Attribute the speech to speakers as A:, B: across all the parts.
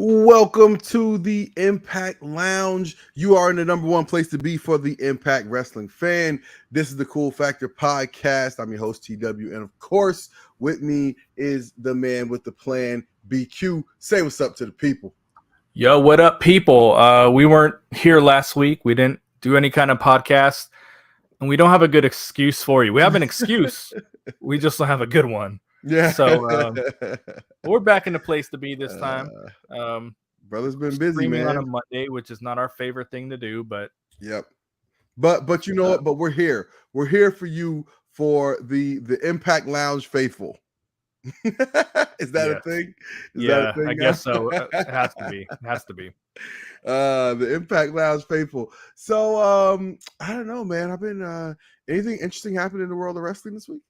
A: Welcome to the Impact Lounge. You are in the number one place to be for the Impact Wrestling fan. This is the Cool Factor podcast. I'm your host, TW. And of course, with me is the man with the plan, BQ. Say what's up to the people.
B: Yo, what up, people? We weren't here last week. We didn't do any kind of podcast. And we don't have a good excuse for you. We have an excuse. We just don't have a good one.
A: Yeah.
B: So we're back in the place to be this time.
A: Brother's been busy, man.
B: On a Monday, which is not our favorite thing to do, but
A: yep. But you know what? But we're here. We're here for you for the Impact Lounge faithful. Is that a thing? Is that a thing
B: I guess so. It has to be. It has to be.
A: The Impact Lounge faithful. So I don't know, man. I've been anything interesting happened in the world of wrestling this week?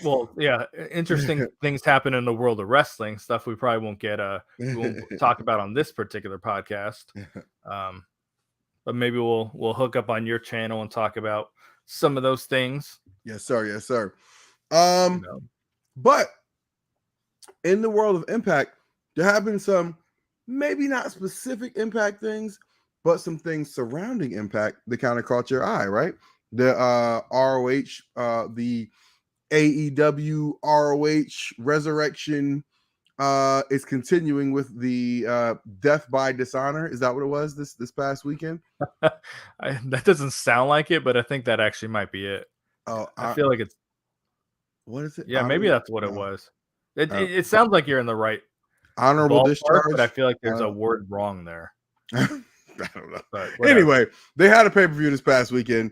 B: Well, yeah, interesting things happen in the world of wrestling, stuff we probably won't get we won't talk about on this particular podcast. But maybe we'll hook up on your channel and talk about some of those things.
A: Yes, sir. Yes, sir. But in the world of Impact, there have been some maybe not specific Impact things, but some things surrounding Impact that kind of caught your eye, right? The ROH, the AEW ROH Resurrection is continuing with the Death by Dishonor. Is that what it was this past weekend?
B: That doesn't sound like it, but I think that actually might be it.
A: Oh,
B: I feel like it's.
A: What is it?
B: Yeah, maybe that's what it was. It sounds like you're in the right
A: honorable discharge,
B: but I feel like there's a word wrong there.
A: I don't know. But anyway, they had a pay-per-view this past weekend,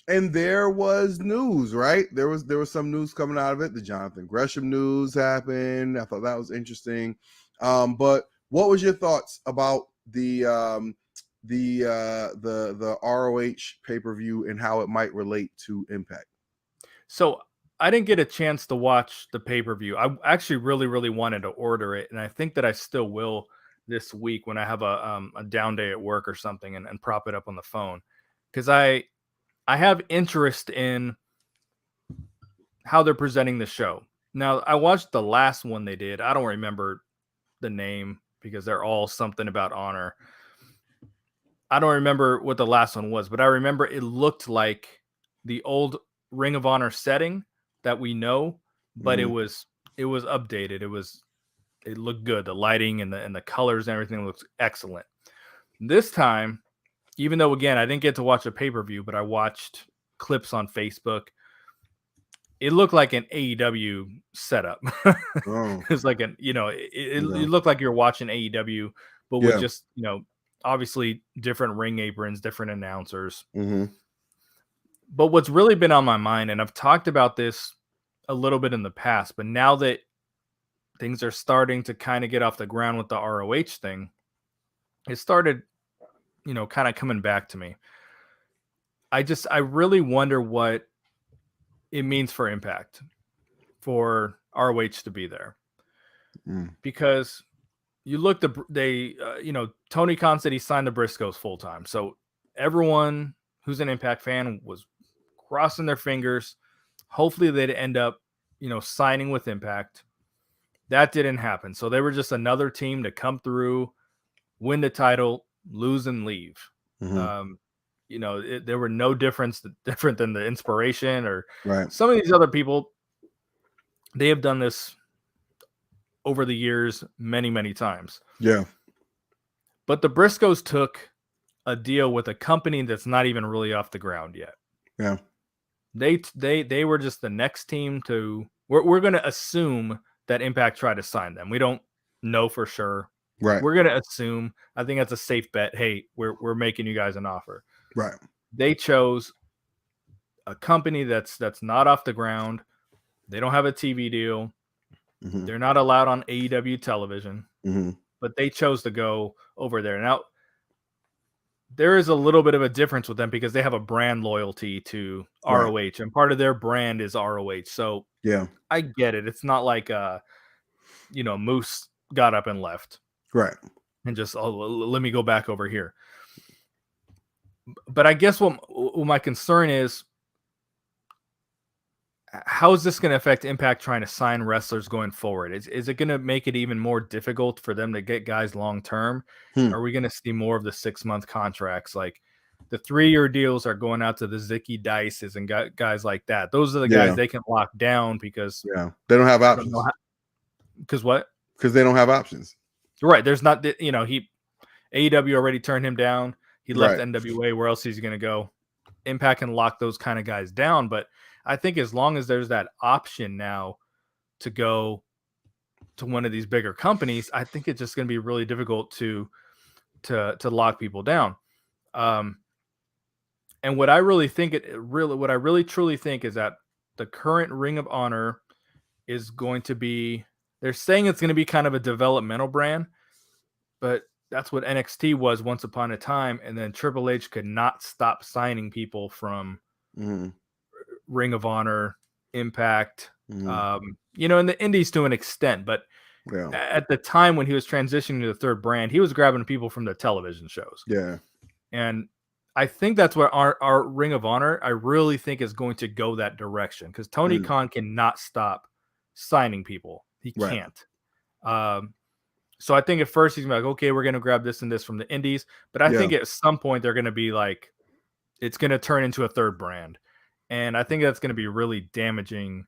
A: and there was news, right? There was some news coming out of it. The Jonathan Gresham news happened. I thought that was interesting. But what was your thoughts about the ROH pay-per-view and how it might relate to Impact?
B: So I didn't get a chance to watch the pay-per-view. I actually really wanted to order it, and I think that I still will this week when I have a down day at work or something and prop it up on the phone, because I have interest in how they're presenting the show. Now, I watched the last one they did. I don't remember the name because they're all something about honor. I don't remember what the last one was, but I remember it looked like the old Ring of Honor setting that we know, but it was updated. It looked good. The lighting and the colors and everything looks excellent. This time, even though, again, I didn't get to watch a pay-per-view, but I watched clips on Facebook. It looked like an AEW setup. It's like it looked like you're watching AEW, but with just, obviously different ring aprons, different announcers. But what's really been on my mind, and I've talked about this a little bit in the past, but now that things are starting to kind of get off the ground with the ROH thing, it started, kind of coming back to me. I really wonder what it means for Impact, for ROH to be there. Because you look, Tony Khan said he signed the Briscoes full time. So everyone who's an Impact fan was crossing their fingers. Hopefully they'd end up, signing with Impact. That didn't happen. So they were just another team to come through, win the title, lose and leave. There were no different than the Inspiration or some of these other people. They have done this over the years many times. Yeah. But the Briscoes took a deal with a company that's not even really off the ground yet. Yeah. They were just the next team to. We're going to assume that Impact tried to sign them. We don't know for sure. Right. We're going to assume. I think that's a safe bet. Hey, we're making you guys an offer. Right. They chose a company that's not off the ground. They don't have a TV deal. They're not allowed on AEW television. But they chose to go over there. Now, there is a little bit of a difference with them because they have a brand loyalty to ROH, and part of their brand is ROH. So yeah, I get it. It's not like Moose got up and left.
A: Right.
B: And just, let me go back over here. But I guess what my concern is, how is this going to affect Impact trying to sign wrestlers going forward? Is it going to make it even more difficult for them to get guys long term? Are we going to see more of the 6-month contracts? Like the 3-year deals are going out to the Zicky Dices and guys like that. Those are the guys they can lock down because
A: they don't have options.
B: Because what?
A: Because they don't have options.
B: Right. There's not, AEW already turned him down. He left NWA. Where else is he going to go? Impact can lock those kind of guys down, but I think as long as there's that option now to go to one of these bigger companies, I think it's just going to be really difficult to lock people down. And what I really truly think is that the current Ring of Honor is going to be, they're saying it's going to be kind of a developmental brand, but that's what NXT was once upon a time. And then Triple H could not stop signing people from Ring of Honor, Impact, in the indies to an extent. But at the time when he was transitioning to the third brand, he was grabbing people from the television shows.
A: Yeah.
B: And I think that's where our Ring of Honor, I really think, is going to go that direction, because Tony Khan cannot stop signing people. He can't. So I think at first he's going to be like, okay, we're going to grab this and this from the indies. But I think at some point they're going to be like, it's going to turn into a third brand. And I think that's going to be really damaging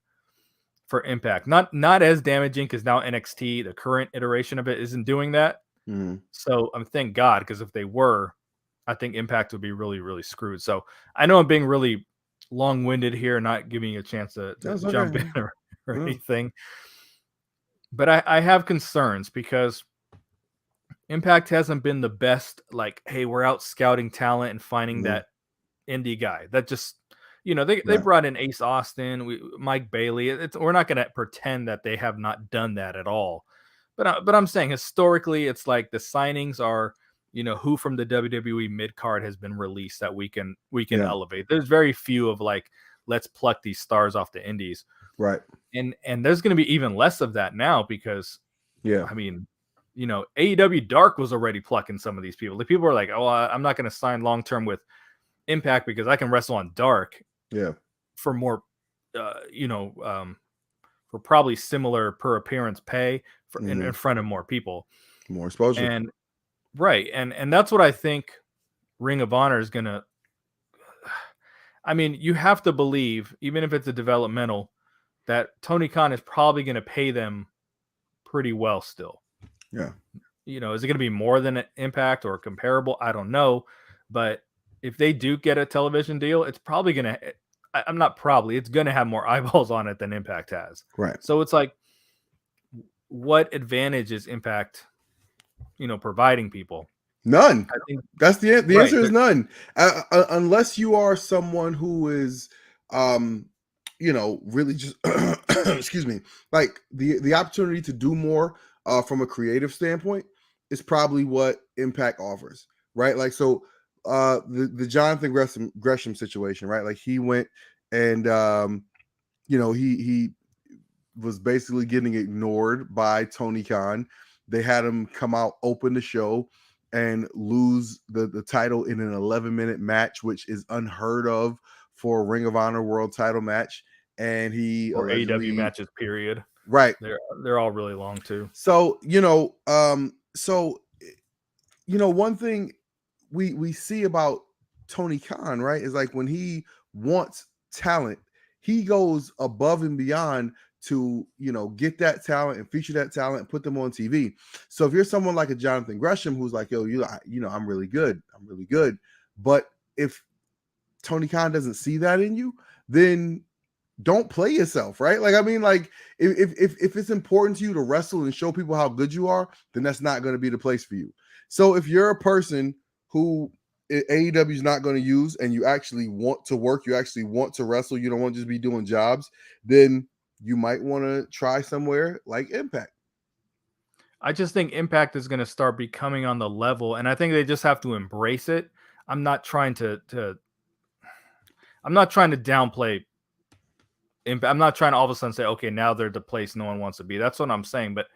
B: for Impact. Not as damaging, because now NXT, the current iteration of it, isn't doing that. So thank God, because if they were, I think Impact would be really, really screwed. So I know I'm being really long-winded here, not giving you a chance to jump in or anything. But I have concerns, because Impact hasn't been the best, like, hey, we're out scouting talent and finding that indie guy. That just, they brought in Ace Austin, Mike Bailey. We're not going to pretend that they have not done that at all. But I'm saying historically, it's like the signings are, who from the WWE mid card has been released that we can elevate. There's very few of like, let's pluck these stars off the indies.
A: Right.
B: And there's going to be even less of that now, because AEW Dark was already plucking some of these people. The people are like, oh, I'm not going to sign long term with Impact because I can wrestle on Dark.
A: Yeah.
B: For more, for probably similar per appearance pay in front of more people,
A: more exposure.
B: And and that's what I think Ring of Honor is going to. I mean, you have to believe, even if it's a developmental, that Tony Khan is probably going to pay them pretty well still.
A: Yeah.
B: Is it going to be more than an Impact or comparable? I don't know. But if they do get a television deal, it's probably going to, it's going to have more eyeballs on it than Impact has.
A: Right.
B: So it's like, what advantage is Impact, providing people?
A: None.
B: I think
A: that's the answer is none. Unless you are someone who is, really just, excuse me, like the opportunity to do more from a creative standpoint is probably what Impact offers, right? Like, so the Jonathan Gresham situation, right? Like, he went and, he was basically getting ignored by Tony Khan. They had him come out, open the show, and lose the title in an 11-minute match, which is unheard of for a Ring of Honor World Title match. And he
B: or AEW matches, period.
A: Right.
B: They're all really long too.
A: So, one thing we see about Tony Khan, right, is like when he wants talent, he goes above and beyond to, get that talent and feature that talent and put them on TV. So if you're someone like a Jonathan Gresham, who's like, yo, I'm really good. But if Tony Khan doesn't see that in you, then don't play yourself, right? Like, I mean, like, if it's important to you to wrestle and show people how good you are, then that's not going to be the place for you. So if you're a person who AEW is not going to use, and you actually want to work, you actually want to wrestle, you don't want to just be doing jobs, then you might want to try somewhere like Impact.
B: I just think Impact is going to start becoming on the level, and I think they just have to embrace it. I'm not trying to downplay Impact. I'm not trying to all of a sudden say, okay, now they're the place no one wants to be. That's what I'm saying. But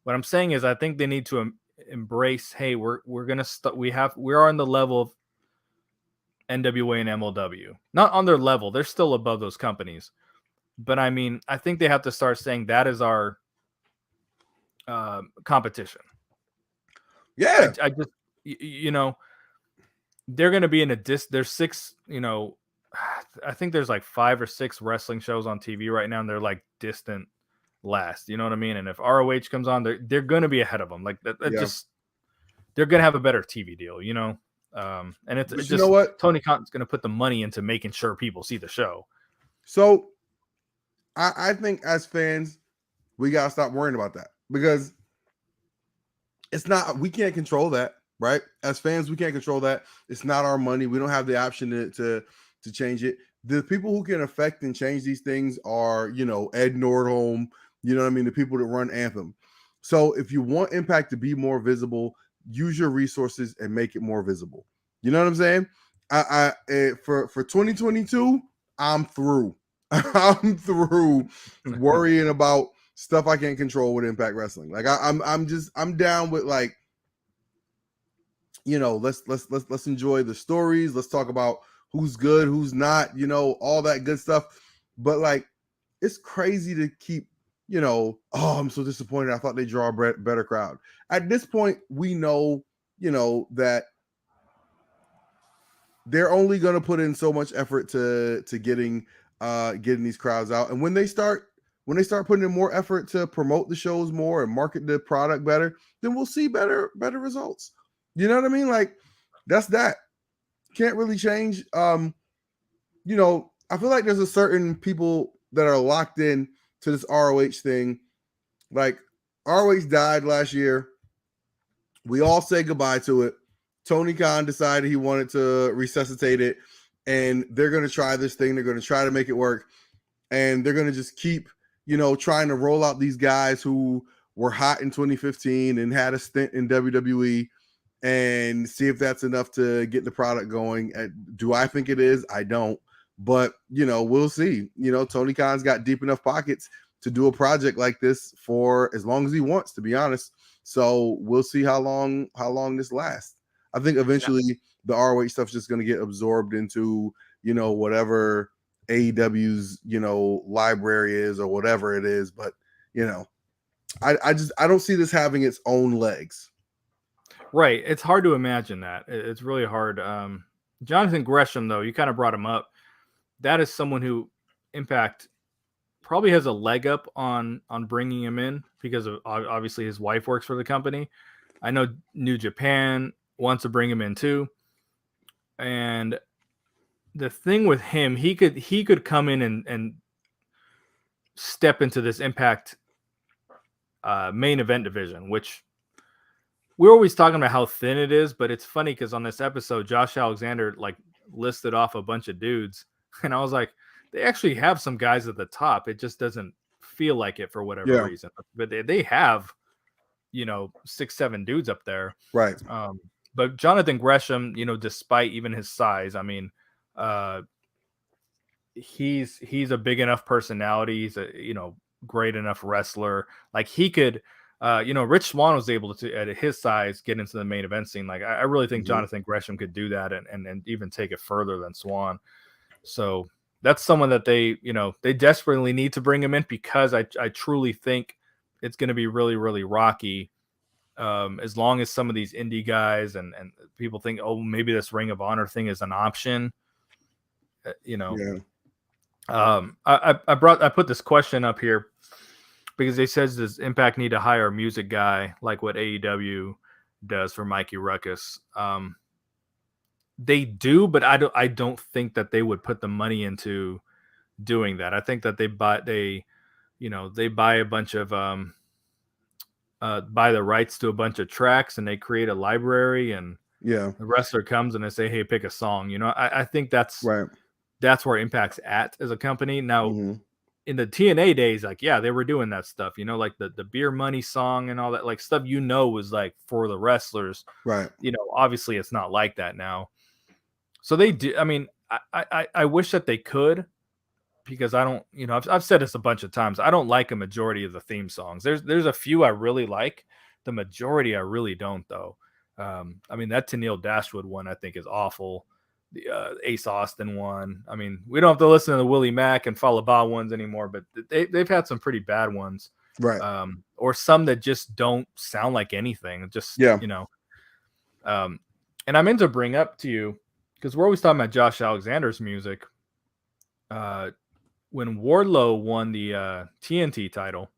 B: What I'm saying is, I think they need to embrace. Hey, we're gonna we're on the level of NWA and MLW, not on their level. They're still above those companies, but I mean, I think they have to start saying that is our competition.
A: Yeah.
B: I just, they're going to be in there's 6, I think there's like 5 or 6 wrestling shows on TV right now, and they're like distant last. You know what I mean? And if ROH comes on, they're going to be ahead of them. Like that
A: Yeah.
B: just, they're going to have a better TV deal, and it's
A: But
B: just,
A: you know what?
B: Tony Khan's going to put the money into making sure people see the show.
A: So I think as fans, we got to stop worrying about that, because it's not, we can't control that, right? As fans, we can't control that. It's not our money. We don't have the option to change it. The people who can affect and change these things are, Ed Nordholm, you know what I mean? The people that run Anthem. So if you want Impact to be more visible, use your resources and make it more visible. You know what I'm saying? For 2022, I'm through. I'm through worrying about stuff I can't control with Impact Wrestling. Like I'm down with, like, let's enjoy the stories. Let's talk about who's good, who's not, all that good stuff. But like, it's crazy to keep, oh, I'm so disappointed. I thought they draw a better crowd. At this point, we know, that they're only going to put in so much effort to getting these crowds out. And when they start putting in more effort to promote the shows more and market the product better, then we'll see better results. You know what I mean? Like, that's that. Can't really change. I feel like there's a certain people that are locked in to this ROH thing. Like, ROH died last year. We all say goodbye to it. Tony Khan decided he wanted to resuscitate it, and they're going to try this thing. They're going to try to make it work, and they're going to just keep, trying to roll out these guys who were hot in 2015 and had a stint in WWE, and see if that's enough to get the product going. Do I think it is? I don't. But, we'll see. Tony Khan's got deep enough pockets to do a project like this for as long as he wants, to be honest. So we'll see how long this lasts. I think eventually the ROH stuff's just going to get absorbed into, whatever AEW's, library is or whatever it is. But, I don't see this having its own legs.
B: Right. It's hard to imagine that. It's really hard. Jonathan Gresham, though, you kind of brought him up. That is someone who Impact probably has a leg up on bringing him in, because of obviously his wife works for the company. I know New Japan wants to bring him in too. And the thing with him, he could come in and step into this Impact main event division, which we're always talking about how thin it is, but it's funny because on this episode, Josh Alexander like listed off a bunch of dudes, and I was like, they actually have some guys at the top. It just doesn't feel like it for whatever reason. But they have, 6, 7 dudes up there.
A: Right.
B: But Jonathan Gresham, despite even his size, I mean, he's a big enough personality. He's a, great enough wrestler. Like, he could, Rich Swann was able to, at his size, get into the main event scene. Like, I really think Jonathan Gresham could do that and even take it further than Swann. So that's someone that they desperately need to bring him in, because I truly think it's going to be really, really rocky. As long as some of these indie guys and people think, oh, maybe this Ring of Honor thing is an option, I put this question up here because they says, does Impact need to hire a music guy like what AEW does for Mikey Ruckus? They do, but I don't think that they would put the money into doing that. I think that they buy a bunch of buy the rights to a bunch of tracks, and they create a library, and the wrestler comes and they say, hey, pick a song. I think that's right. That's where Impact's at as a company. Now, in the TNA days, like, yeah, they were doing that stuff, like the Beer Money song and all that, like, stuff, was like for the wrestlers. Right. Obviously it's not like that now. So they do. I mean, I wish that they could, because I don't, I've said this a bunch of times. I don't like a majority of the theme songs. There's a few I really like. The majority I really don't, though. I mean, that Tennille Dashwood one I think is awful. The Ace Austin one. I mean, we don't have to listen to the Willie Mack and Falaba ones anymore, but they've had some pretty bad ones,
A: right?
B: Or some that just don't sound like anything. Just and I meant to bring up to you because we're always talking about Josh Alexander's music. When Wardlow won the TNT title,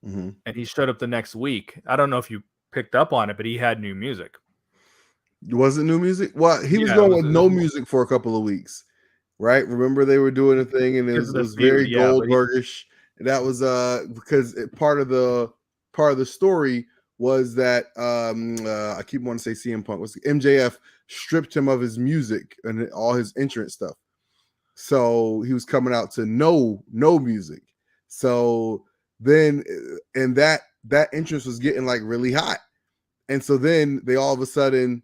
B: and he showed up the next week, I don't know if you picked up on it, but he had new music.
A: Was it new music? Well, he was going with no music for a couple of weeks, right? Remember they were doing a thing, and it was very Goldbergish. That was because part of the story was that I keep wanting to say CM Punk was MJF stripped him of his music and all his entrance stuff. So he was coming out to no music. So then, and that entrance was getting like really hot. And so then they all of a sudden,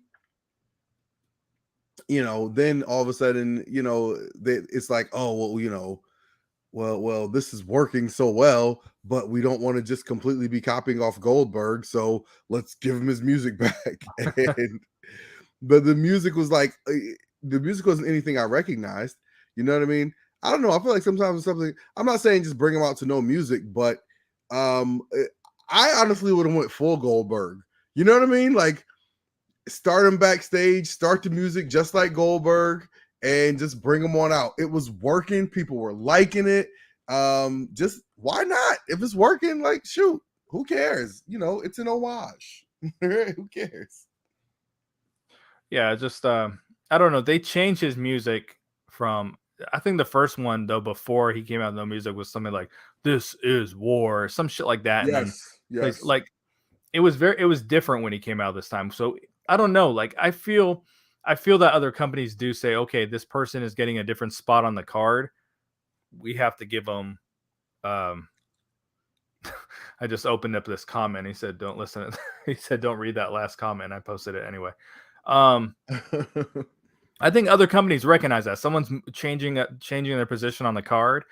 A: it's like, oh, well, this is working so well, but we don't want to just completely be copying off Goldberg. So let's give him his music back. But the music was like, the music wasn't anything I recognized. You know what I mean? I don't know. I feel like sometimes something, I'm not saying just bring him out to no music, but I honestly would have went full Goldberg. You know what I mean? Like start him backstage, start the music just like Goldberg, and just bring him on out. It was working. People were liking it. Just why not? If it's working, like shoot, who cares? It's an homage. Who cares?
B: Yeah, just I don't know. They changed his music from, I think the first one though, before he came out with no music, was something like "This is war," or some shit like that.
A: Yes.
B: Like it was different when he came out this time. So I don't know. Like I feel that other companies do say, okay, this person is getting a different spot on the card. We have to give them. I just opened up this comment. He said, "Don't listen." He said, "Don't read that last comment." I posted it anyway. I think other companies recognize that someone's changing their position on the card.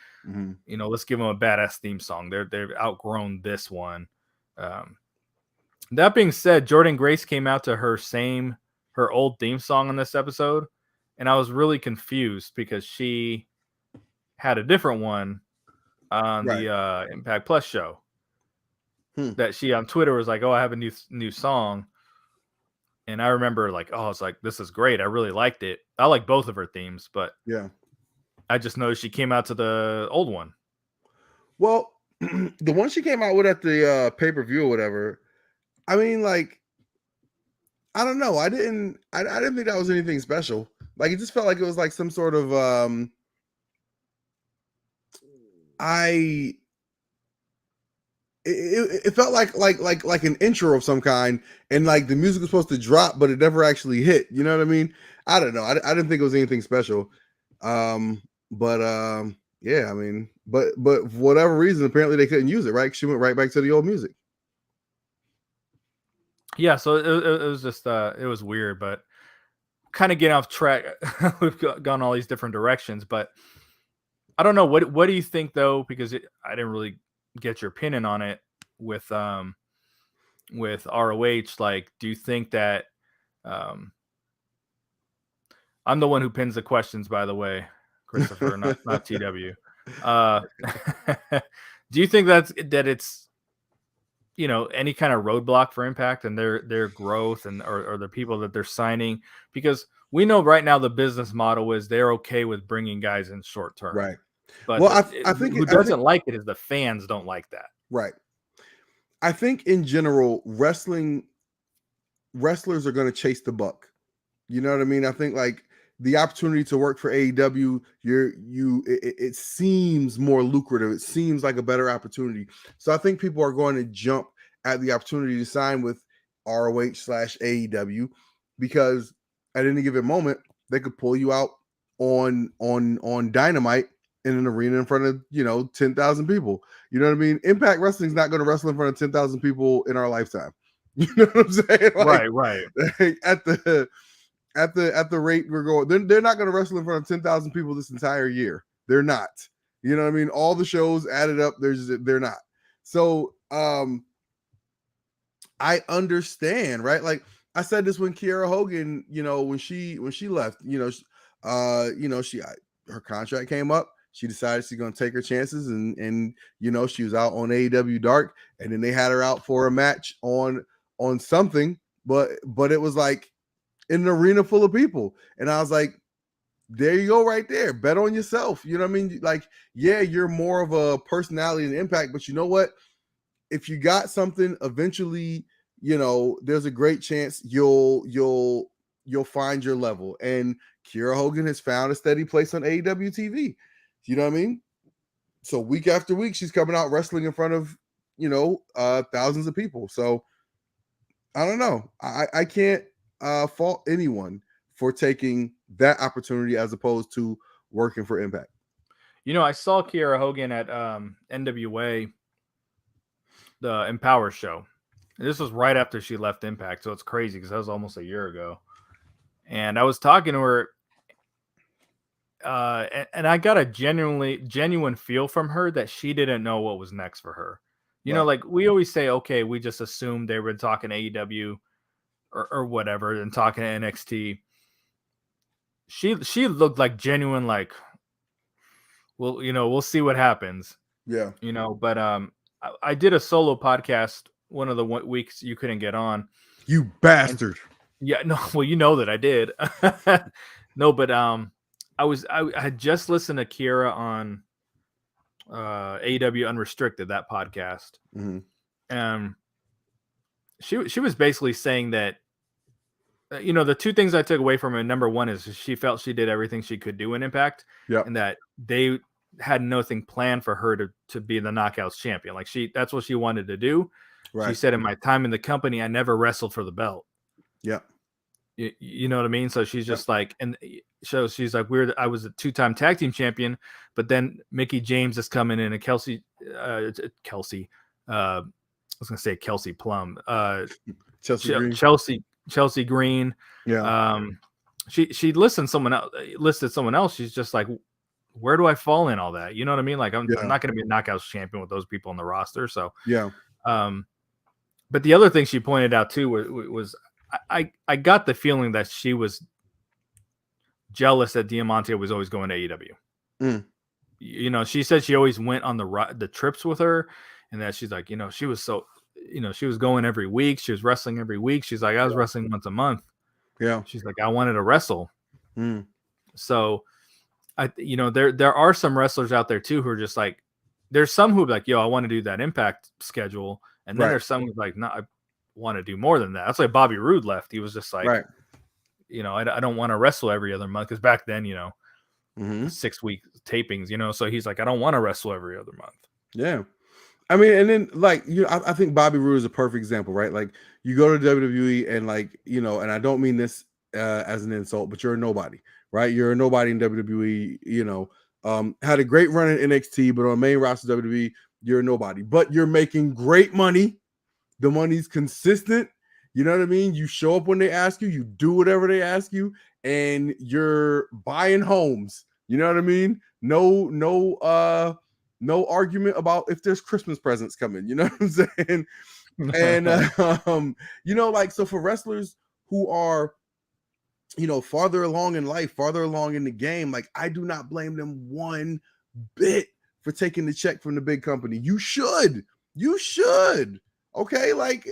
B: Let's give them a badass theme song. They've outgrown this one. That being said, Jordynne Grace came out to her old theme song on this episode, and I was really confused because she had a different one on the Impact Plus show. That she on Twitter was like, "Oh, I have a new song." And I remember like, oh, it's like, this is great. I really liked it. I like both of her themes, but
A: yeah,
B: I just noticed she came out to the old one.
A: Well, the one she came out with at the pay-per-view or whatever, I mean, like, I don't know. I didn't think that was anything special. Like, it just felt like it was like some sort of it felt like an intro of some kind, and like the music was supposed to drop, but it never actually hit. You know what I mean? I don't know. I didn't think it was anything special. Yeah, I mean, but for whatever reason, apparently they couldn't use it. Right? She went right back to the old music.
B: Yeah, so it was just it was weird, but kind of getting off track. We've gone all these different directions, but I don't know. What do you think though? Because I didn't really get your opinion on it with ROH. Like, do you think that I'm the one who pins the questions, by the way, Christopher, not TW. Do you think that it's any kind of roadblock for Impact and their growth and or the people that they're signing? Because we know right now the business model is they're okay with bringing guys in short term,
A: right?
B: But
A: well, I think
B: who doesn't like it is the fans don't like that.
A: Right. I think in general, wrestlers are going to chase the buck. You know what I mean? I think like the opportunity to work for AEW, it seems more lucrative. It seems like a better opportunity. So I think people are going to jump at the opportunity to sign with ROH/AEW because at any given moment they could pull you out on Dynamite in an arena in front of 10,000 people. You know what I mean? Impact Wrestling's not going to wrestle in front of 10,000 people in our lifetime. You know what I'm saying? Like,
B: right.
A: At the rate we're going, they're not going to wrestle in front of 10,000 people this entire year. They're not. You know what I mean? All the shows added up, they're not. So I understand, right? Like I said this when Kiera Hogan, when she left, her contract came up. She decided she's going to take her chances, and she was out on AEW Dark, and then they had her out for a match on something, but it was like in an arena full of people, and I was like, there you go, right there. Bet on yourself. You know what I mean? Like, yeah, you're more of a personality and impact, but you know what? If you got something, eventually, there's a great chance you'll find your level. And Kiera Hogan has found a steady place on AEW TV. You know what I mean? So week after week, she's coming out wrestling in front of, thousands of people. So I don't know. I can't fault anyone for taking that opportunity as opposed to working for Impact.
B: I saw Kiera Hogan at NWA, the Empower show. This was right after she left Impact, so it's crazy because that was almost a year ago. And I was talking to her, and I got a genuine feel from her that she didn't know what was next for her. Like we always say, okay, we just assumed they were talking AEW or whatever and talking to NXT. She looked like genuine, like, well, we'll see what happens.
A: Yeah.
B: But I did a solo podcast one of the weeks you couldn't get on.
A: You bastard.
B: Yeah, no, well, that I did. No, but I had just listened to Kiera on AEW Unrestricted, that podcast.
A: Mm-hmm.
B: She was basically saying that the two things I took away from it, number one is she felt she did everything she could do in Impact, and that they had nothing planned for her to be the Knockouts champion. Like that's what she wanted to do. Right. She said, in my time in the company, I never wrestled for the belt.
A: Yeah.
B: You know what I mean? So she's just like, and so she's like, I was a 2-time tag team champion, but then Mickie James is coming in, and Kelsey, I was gonna say Kelsey Plum, Chelsea Green.
A: Yeah.
B: She listed someone else. She's just like, where do I fall in all that? You know what I mean? Like I'm not going to be a Knockouts champion with those people on the roster. So
A: yeah.
B: But the other thing she pointed out too was I got the feeling that she was jealous that Diamante was always going to AEW. She said she always went on the trips with her, and that she's like, she was so, she was going every week. She was wrestling every week. She's like, I was wrestling once a month.
A: Yeah.
B: She's like, I wanted to wrestle. So there are some wrestlers out there too who are just like, there's some who are like, yo, I want to do that Impact schedule. And then there's some who's like, no, I want to do more than that. That's like Bobby Roode left. He was just like, I don't want to wrestle every other month. Because back then, 6-week tapings, so he's like, I don't want to wrestle every other month.
A: Yeah. I mean, and then like, I think Bobby Roode is a perfect example, right? Like you go to WWE and like, and I don't mean this as an insult, but you're a nobody, right? You're a nobody in WWE, had a great run in NXT, but on main roster WWE, you're a nobody, but you're making great money. The money's consistent. You know what I mean? You show up when they ask you, you do whatever they ask you, and you're buying homes. You know what I mean? No argument about if there's Christmas presents coming. You know what I'm saying? And like, so for wrestlers who are, farther along in life, farther along in the game, like I do not blame them one bit for taking the check from the big company. You should. Okay, like,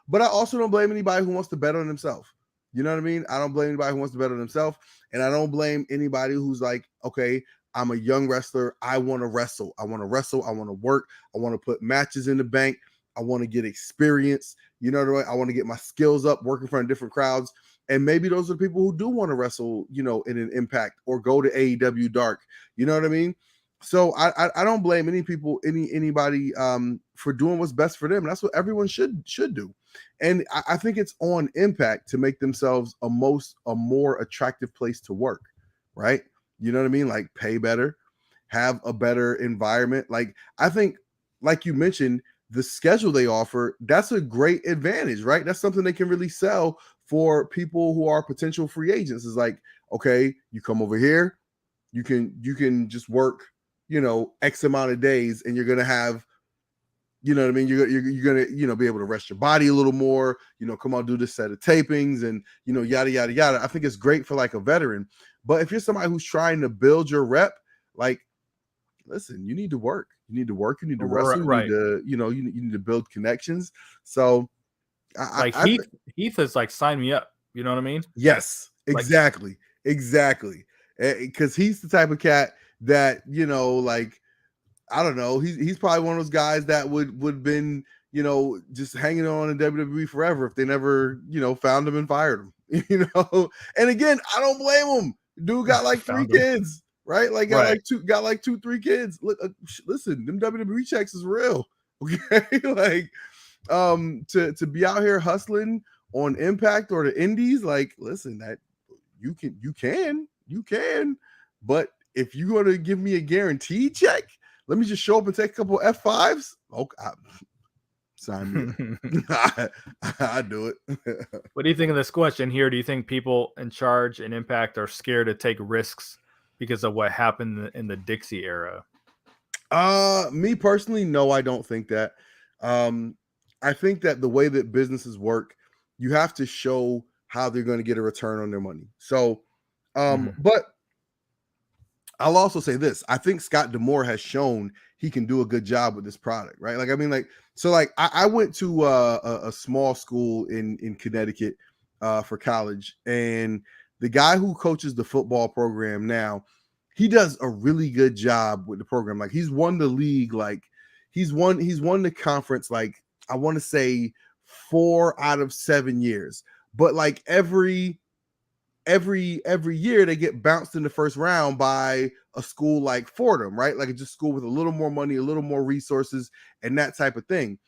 A: but I also don't blame anybody who wants to bet on themselves. You know what I mean? I don't blame anybody who wants to bet on themselves. And I don't blame anybody who's like, okay, I'm a young wrestler. I want to wrestle. I want to work. I want to put matches in the bank. I want to get experience. You know what I mean? I want to get my skills up working in front of different crowds. And maybe those are the people who do want to wrestle, in an Impact or go to AEW Dark. You know what I mean? So I don't blame anybody for doing what's best for them. And that's what everyone should do. And I think it's on Impact to make themselves a more attractive place to work, right? You know what I mean? Like pay better, have a better environment. Like I think, like you mentioned, the schedule they offer, that's a great advantage, right? That's something they can really sell for people who are potential free agents. Is like, okay, you come over here, you can just work X amount of days, and you're gonna have, you know what I mean? You're gonna, be able to rest your body a little more, come on, do this set of tapings and, yada, yada, yada. I think it's great for like a veteran. But if you're somebody who's trying to build your rep, like, listen, you need to work. You need to work. You need to wrestle. You
B: Right.
A: need to, you need to build connections. So
B: Like Heath is like, sign me up. You know what I mean?
A: Yes,
B: Like,
A: exactly. Because he's the type of cat that, like, I don't know. He's probably one of those guys that would been, just hanging on in WWE forever if they never, found him and fired him. And again, I don't blame him. Dude got like 3 kids, right? Like got like 2-3 kids. Look, listen, them WWE checks is real. Okay, like to be out here hustling on Impact or the Indies, like, listen, that you can, but if you're going to give me a guaranteed check, let me just show up and take a couple F5s. Okay, sign me up. I do it.
B: What do you think of this question here? Do you think people in charge in Impact are scared to take risks because of what happened in the Dixie era?
A: Me personally, no, I don't think that. I think that the way that businesses work, you have to show how they're going to get a return on their money. So, but I'll also say this. I think Scott D'Amore has shown he can do a good job with this product, right? Like, I mean, like, so like I went to a small school in Connecticut for college, and the guy who coaches the football program now, he does a really good job with the program. Like, he's won the league, like he's won the conference, like I want to say 4 out of 7 years. But like every year they get bounced in the first round by a school like Fordham, right? Like, it's just school with a little more money, a little more resources, and that type of thing.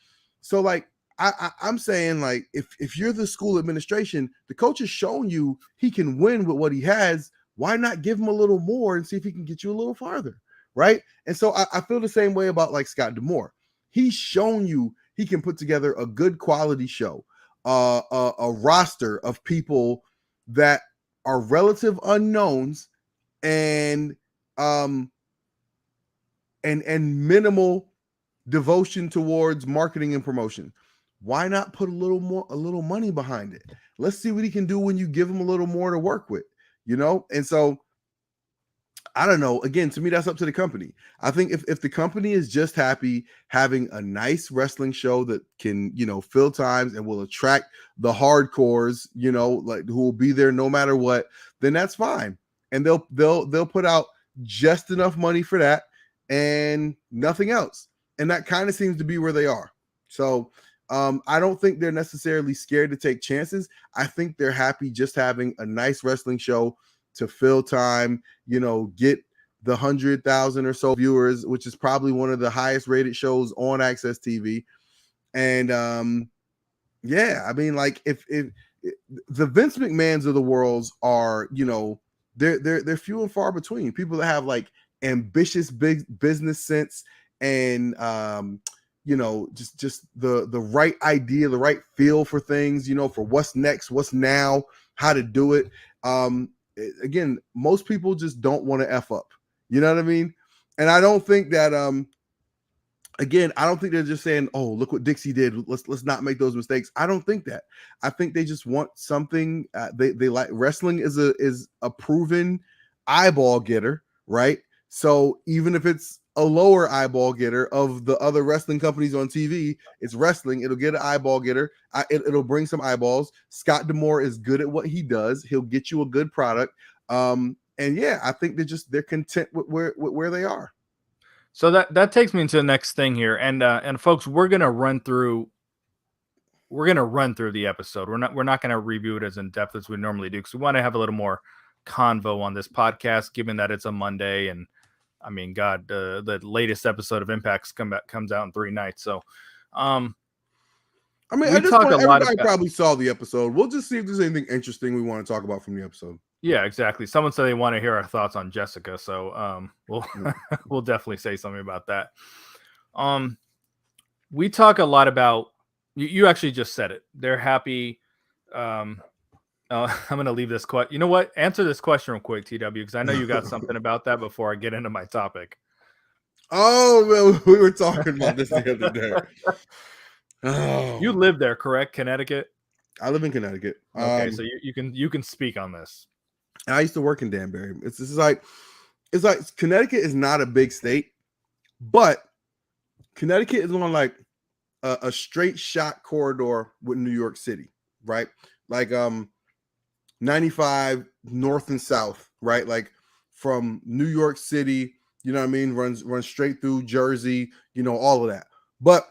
A: So like I'm saying, like, if you're the school administration, the coach has shown you he can win with what he has. Why not give him a little more and see if he can get you a little farther, right? And so I feel the same way about like Scott D'Amore. He's shown you he can put together a good quality show, a roster of people that are relative unknowns and minimal devotion towards marketing and promotion. Why not put a little money behind it? Let's see what he can do when you give him a little more to work with, And so I don't know. Again, to me, that's up to the company. I think if the company is just happy having a nice wrestling show that can, fill times and will attract the hardcores, like, who will be there no matter what, then that's fine. And they'll put out just enough money for that and nothing else. And that kind of seems to be where they are. So I don't think they're necessarily scared to take chances. I think they're happy just having a nice wrestling show to fill time, get the 100,000 or so viewers, which is probably one of the highest rated shows on Access TV. And yeah, I mean, like, if the Vince McMahons of the world are, they're few and far between. People that have like ambitious big business sense and just the right idea, the right feel for things, for what's next, what's now, how to do it. Again, most people just don't want to F up. You know what I mean? And I don't think that again, I don't think they're just saying, "Oh, look what Dixie did. Let's not make those mistakes." I don't think that. I think they just want something. They like wrestling is a proven eyeball getter, right? So even if it's a lower eyeball getter of the other wrestling companies on TV, it's wrestling. It'll get an eyeball getter. It'll bring some eyeballs. Scott D'Amore is good at what he does. He'll get you a good product. And yeah, I think they're content with where they are.
B: So that takes me into the next thing here, and folks, we're gonna run through the episode. We're not gonna review it as in depth as we normally do, because we want to have a little more convo on this podcast, given that it's a Monday. And I mean, God, the latest episode of Impact's comes out in 3 nights. So,
A: I mean, at this point, everybody probably saw the episode. We'll just see if there's anything interesting we want to talk about from the episode.
B: Yeah, exactly. Someone said they want to hear our thoughts on Jessica, so we'll definitely say something about that. We talk a lot about, you actually just said it. They're happy. I'm going to leave this question. You know what? Answer this question real quick, TW, because I know you got something about that before I get into my topic.
A: Oh, man, we were talking about this the other day.
B: You
A: Oh,
B: live there, correct? Connecticut.
A: I live in Connecticut.
B: Okay, so you can speak on this.
A: I used to work in Danbury. It's like Connecticut is not a big state, but Connecticut is on like a straight shot corridor with New York City, right? Like 95 north and south, right? Like from New York City, you know what I mean? Runs straight through Jersey, you know, all of that. But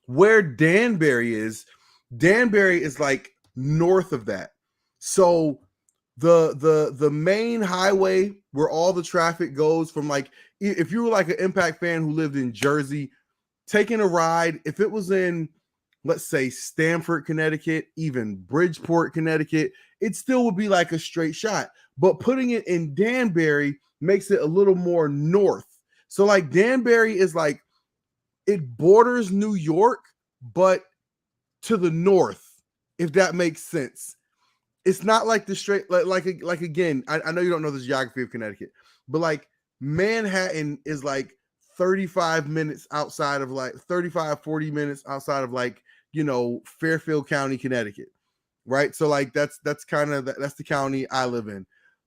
A: where Danbury is like north of that. So the main highway where all the traffic goes from, like, if you were like an Impact fan who lived in Jersey, taking a ride, if it was in, let's say, Stamford, Connecticut, even Bridgeport, Connecticut, it still would be like a straight shot. But putting it in Danbury makes it a little more north. So like Danbury is like, it borders New York, but to the north, if that makes sense. It's not like the straight, like again, I know you don't know the geography of Connecticut, but like Manhattan is like 35 minutes outside of, like 35, 40 minutes outside of, like, you know, Fairfield County, Connecticut, right? So like that's kind of that's the county I live in.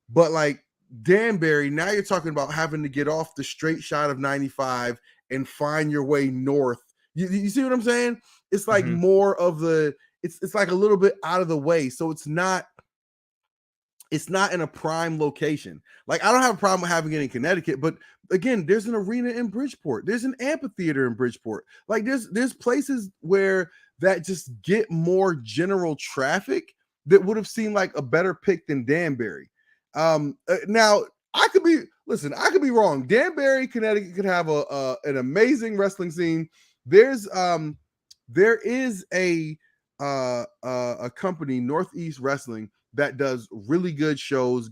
A: But like Danbury, now you're talking about having to get off the straight shot of 95 and find your way north. You see what I'm saying? It's like more of the, it's like a little bit out of the way. So it's not in a prime location. Like, I don't have a problem with having it in Connecticut, but again, there's an arena in Bridgeport. There's an amphitheater in Bridgeport. Like there's places where that just get more general traffic that would have seemed like a better pick than Danbury. Now I could be wrong. Danbury, Connecticut could have an amazing wrestling scene. There is a company, Northeast Wrestling, that does really good shows,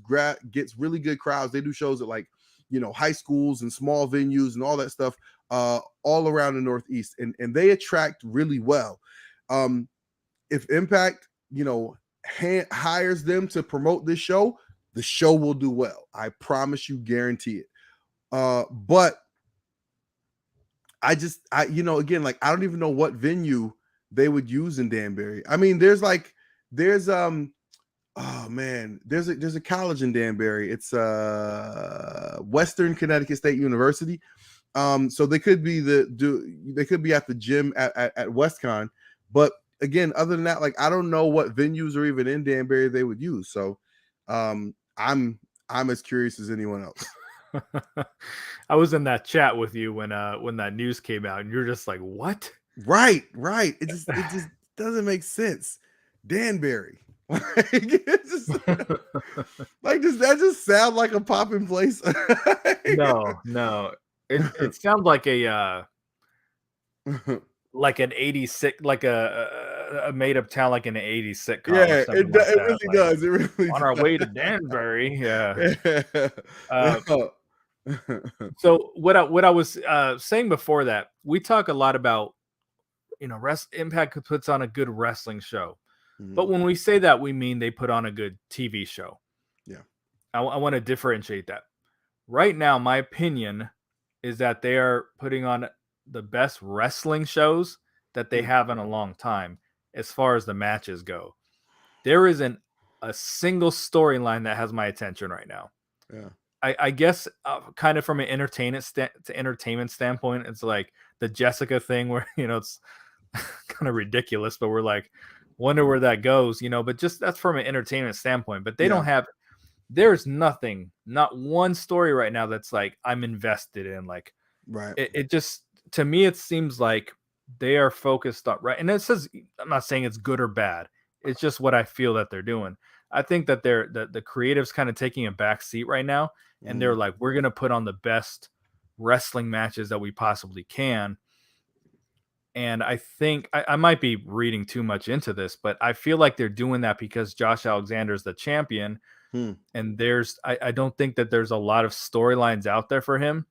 A: gets really good crowds. They do shows at, like, you know, high schools and small venues and all that stuff all around the Northeast, and they attract really well. If Impact, you know, hires them to promote this show, the show will do well. I promise you, guarantee it. But you know, again, like, I don't even know what venue they would use in Danbury. I mean, there's oh man, there's a college in Danbury. It's Western Connecticut State University. So they could be they could be at the gym at WestCon. But again, other than that, like, I don't know what venues are even in Danbury they would use. So I'm as curious as anyone else.
B: I was in that chat with you when that news came out, and you're just like, what?
A: Right. It just doesn't make sense. Danbury. Like, does that just sound like a popping place?
B: No. It sounds like a like an 86, like a made up town, like in an 80s sitcom.
A: Yeah, it really does. It really
B: on
A: does.
B: our way to Danbury. Yeah. So what I was saying before that, we talk a lot about, you know, Impact puts on a good wrestling show. But when we say that, we mean they put on a good TV show.
A: Yeah.
B: I want to differentiate that. Right now, my opinion is that they are putting on the best wrestling shows that they have in a long time as far as the matches go. There isn't a single storyline that has my attention right now.
A: Yeah.
B: I guess kind of from an entertainment standpoint, it's like the Jessica thing where, you know, it's kind of ridiculous, but we're like, wonder where that goes, you know, but just that's from an entertainment standpoint. But they don't have, there's nothing, not one story right now that's like I'm invested in. Like,
A: right.
B: It just, to me, it seems like they are focused on, right. And it says, I'm not saying it's good or bad. It's just what I feel that they're doing. I think that the creative's kind of taking a back seat right now. And they're like, we're going to put on the best wrestling matches that we possibly can. And I think I might be reading too much into this, but I feel like they're doing that because Josh Alexander is the champion. And I don't think that there's a lot of storylines out there for him.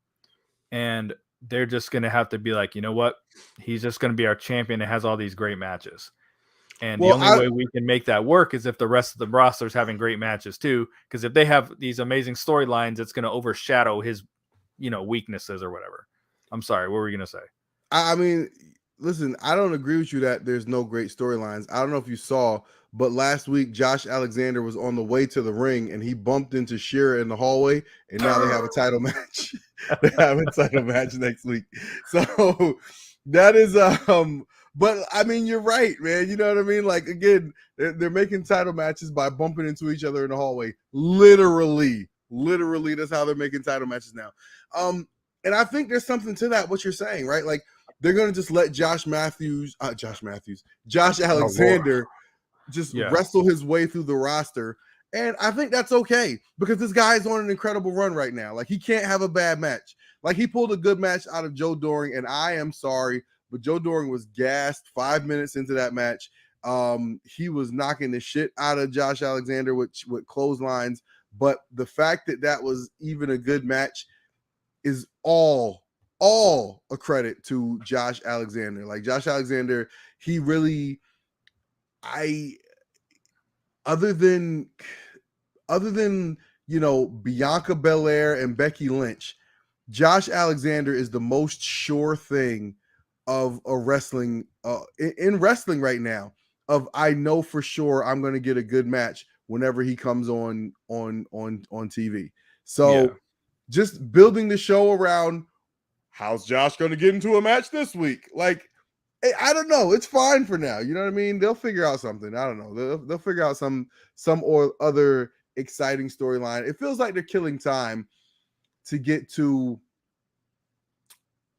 B: And they're just going to have to be like, you know what? He's just going to be our champion and has all these great matches. And the only way we can make that work is if the rest of the roster is having great matches too. Because if they have these amazing storylines, it's going to overshadow his, weaknesses or whatever. I'm sorry, what were you gonna say?
A: I mean, listen, I don't agree with you that there's no great storylines. I don't know if you saw, but last week Josh Alexander was on the way to the ring and he bumped into Shira in the hallway, and now they have a title match. They have a title match next week. So that is but I mean, you're right, man. You know what I mean? Like, again, they're making title matches by bumping into each other in the hallway. Literally, that's how they're making title matches now. And I think there's something to that, what you're saying, right? Like, they're going to just let Josh Alexander just wrestle his way through the roster. And I think that's okay, because this guy is on an incredible run right now. Like, he can't have a bad match. Like, he pulled a good match out of Joe Doring, and I am sorry, but Joe Doring was gassed 5 minutes into that match. He was knocking the shit out of Josh Alexander with clotheslines. But the fact that was even a good match is all a credit to Josh Alexander. Like, Josh Alexander, he really, other than Bianca Belair and Becky Lynch, Josh Alexander is the most sure thing of a wrestling in wrestling right now. Of, I know for sure I'm going to get a good match whenever he comes on TV. So just building the show around, how's Josh going to get into a match this week? Like, I don't know. It's fine for now. You know what I mean? They'll figure out something. I don't know. They'll figure out some or other exciting storyline. It feels like they're killing time to get to.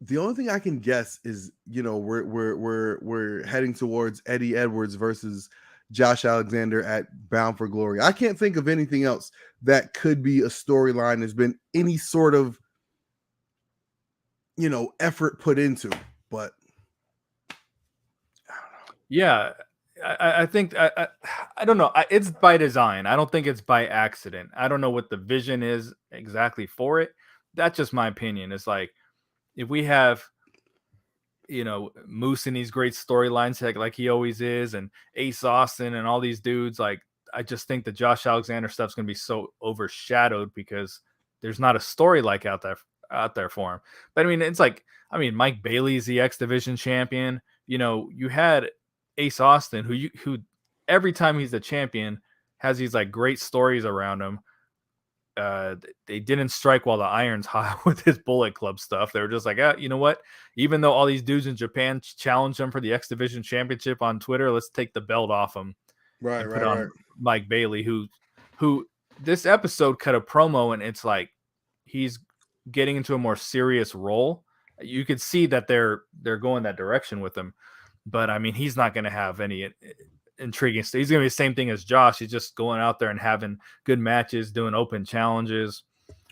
A: The only thing I can guess is, we're heading towards Eddie Edwards versus Josh Alexander at Bound for Glory. I can't think of anything else that could be a storyline there's been any sort of, effort put into, but I don't know.
B: Yeah, I think I don't know. It's by design. I don't think it's by accident. I don't know what the vision is exactly for it. That's just my opinion. It's like, if we have, Moose in these great storylines like he always is, and Ace Austin and all these dudes, like, I just think the Josh Alexander stuff's gonna be so overshadowed because there's not a story like out there for him. But I mean, it's like, Mike Bailey's the X Division champion. You had Ace Austin, who every time he's the champion has these like great stories around him. They didn't strike while the iron's hot with his Bullet Club stuff. They were just like, you know what? Even though all these dudes in Japan challenged him for the X Division championship on Twitter, let's take the belt off him.
A: Right.
B: Put on Mike Bailey, who this episode cut a promo, and it's like he's getting into a more serious role. You could see that they're going that direction with him, but I mean, he's not going to have any intriguing stuff. He's going to be the same thing as Josh. He's just going out there and having good matches, doing open challenges,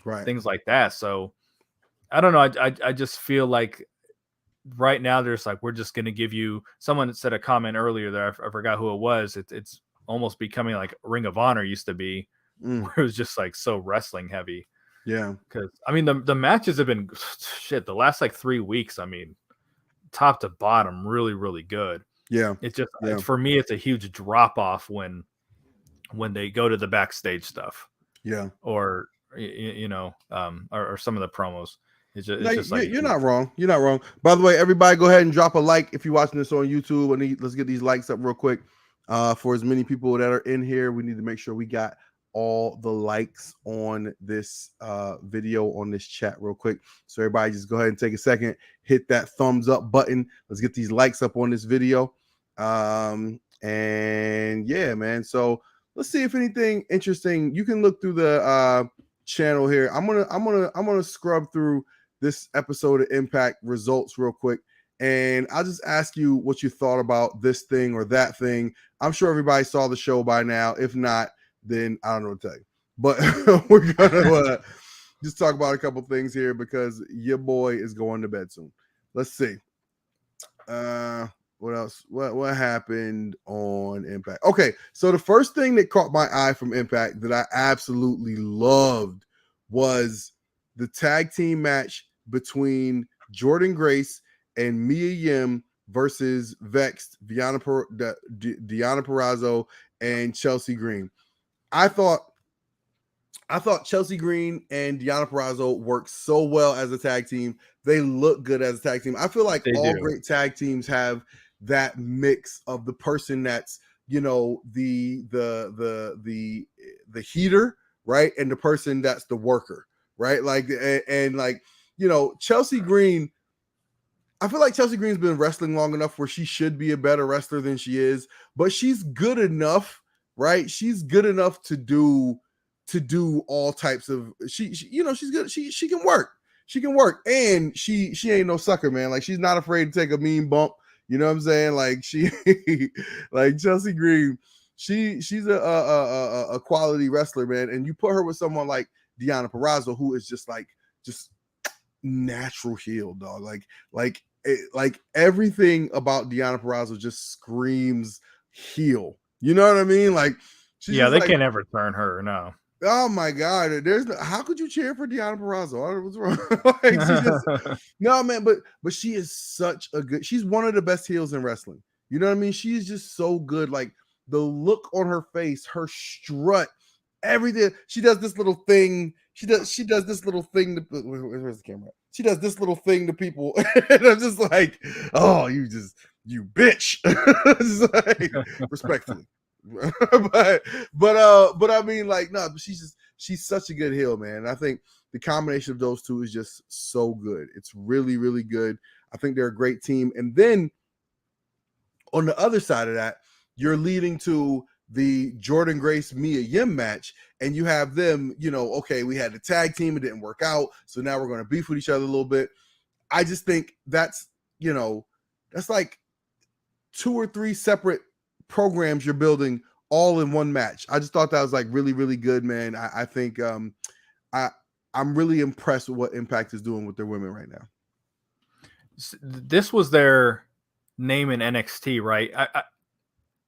A: right,
B: things like that. So I don't know. I just feel like right now there's like, we're just going to give you. Someone said a comment earlier there. I forgot who it was. It's almost becoming like Ring of Honor used to be, where it was just like so wrestling heavy.
A: Yeah,
B: because I mean the matches have been shit. The last like 3 weeks, I mean, top to bottom, really, really good.
A: Yeah,
B: it's just for me, it's a huge drop off when they go to the backstage stuff.
A: Yeah,
B: or or some of the promos. It's just like,
A: you're not wrong. You're not wrong. By the way, everybody, go ahead and drop a like if you're watching this on YouTube. Let's get these likes up real quick. For as many people that are in here, we need to make sure we got all the likes on this video, on this chat real quick. So everybody just go ahead and take a second, hit that thumbs up button. Let's get these likes up on this video. And yeah, man. So let's see if anything interesting. You can look through the channel here. I'm gonna scrub through this episode of Impact results real quick, and I'll just ask you what you thought about this thing or that thing. I'm sure everybody saw the show by now. If not, then I don't know what to tell you. But we're gonna just talk about a couple things here because your boy is going to bed soon. Let's see. What else? What happened on Impact? Okay, so the first thing that caught my eye from Impact that I absolutely loved was the tag team match between Jordynne Grace and Mia Yim versus Vexed, Deonna Purrazzo, and Chelsea Green. I thought I thought Chelsea Green and Deonna Purrazzo worked so well as a tag team. They look good as a tag team. I feel like
B: They
A: all
B: do.
A: great tag teams have that mix of the person that's, you know, the heater, right, and the person that's the worker, right? Like and like, you know, Chelsea Green. I feel like Chelsea Green's been wrestling long enough where she should be a better wrestler than she is, but she's good enough, right? She's good enough to do all types of you know, she's good. She can work. She can work. And she ain't no sucker, man. Like she's not afraid to take a mean bump. You know what I'm saying? Like she like Chelsea Green, she's a quality wrestler, man. And you put her with someone like Deonna Purrazzo, who is just natural heel, dog. Like everything about Deonna Purrazzo just screams heel. You know what I mean? Like she's
B: Yeah, they
A: like,
B: can't ever turn her. No.
A: oh my god, how could you cheer for Deonna Purrazzo? What's wrong? Like she just no, man, but she is such a good. She's one of the best heels in wrestling. You know what I mean? She's just so good. Like the look on her face, her strut, everything. She does this little thing. She does this little thing. Where's the camera? She does this little thing to people, and I'm just like, oh, you bitch. Just like, respectfully. but I mean, like, no, but she's such a good heel, man. And I think the combination of those two is just so good. It's really, really good. I think they're a great team. And then on the other side of that, you're leading to the Jordan Grace Mia Yim match, and you have them, you know, okay, we had the tag team, it didn't work out, so now we're going to beef with each other a little bit. I just think that's, you know, that's like 2 or 3 separate programs you're building all in one match. I just thought that was like really, really good, man. I think I'm really impressed with what Impact is doing with their women right now.
B: This was their name in NXT, right?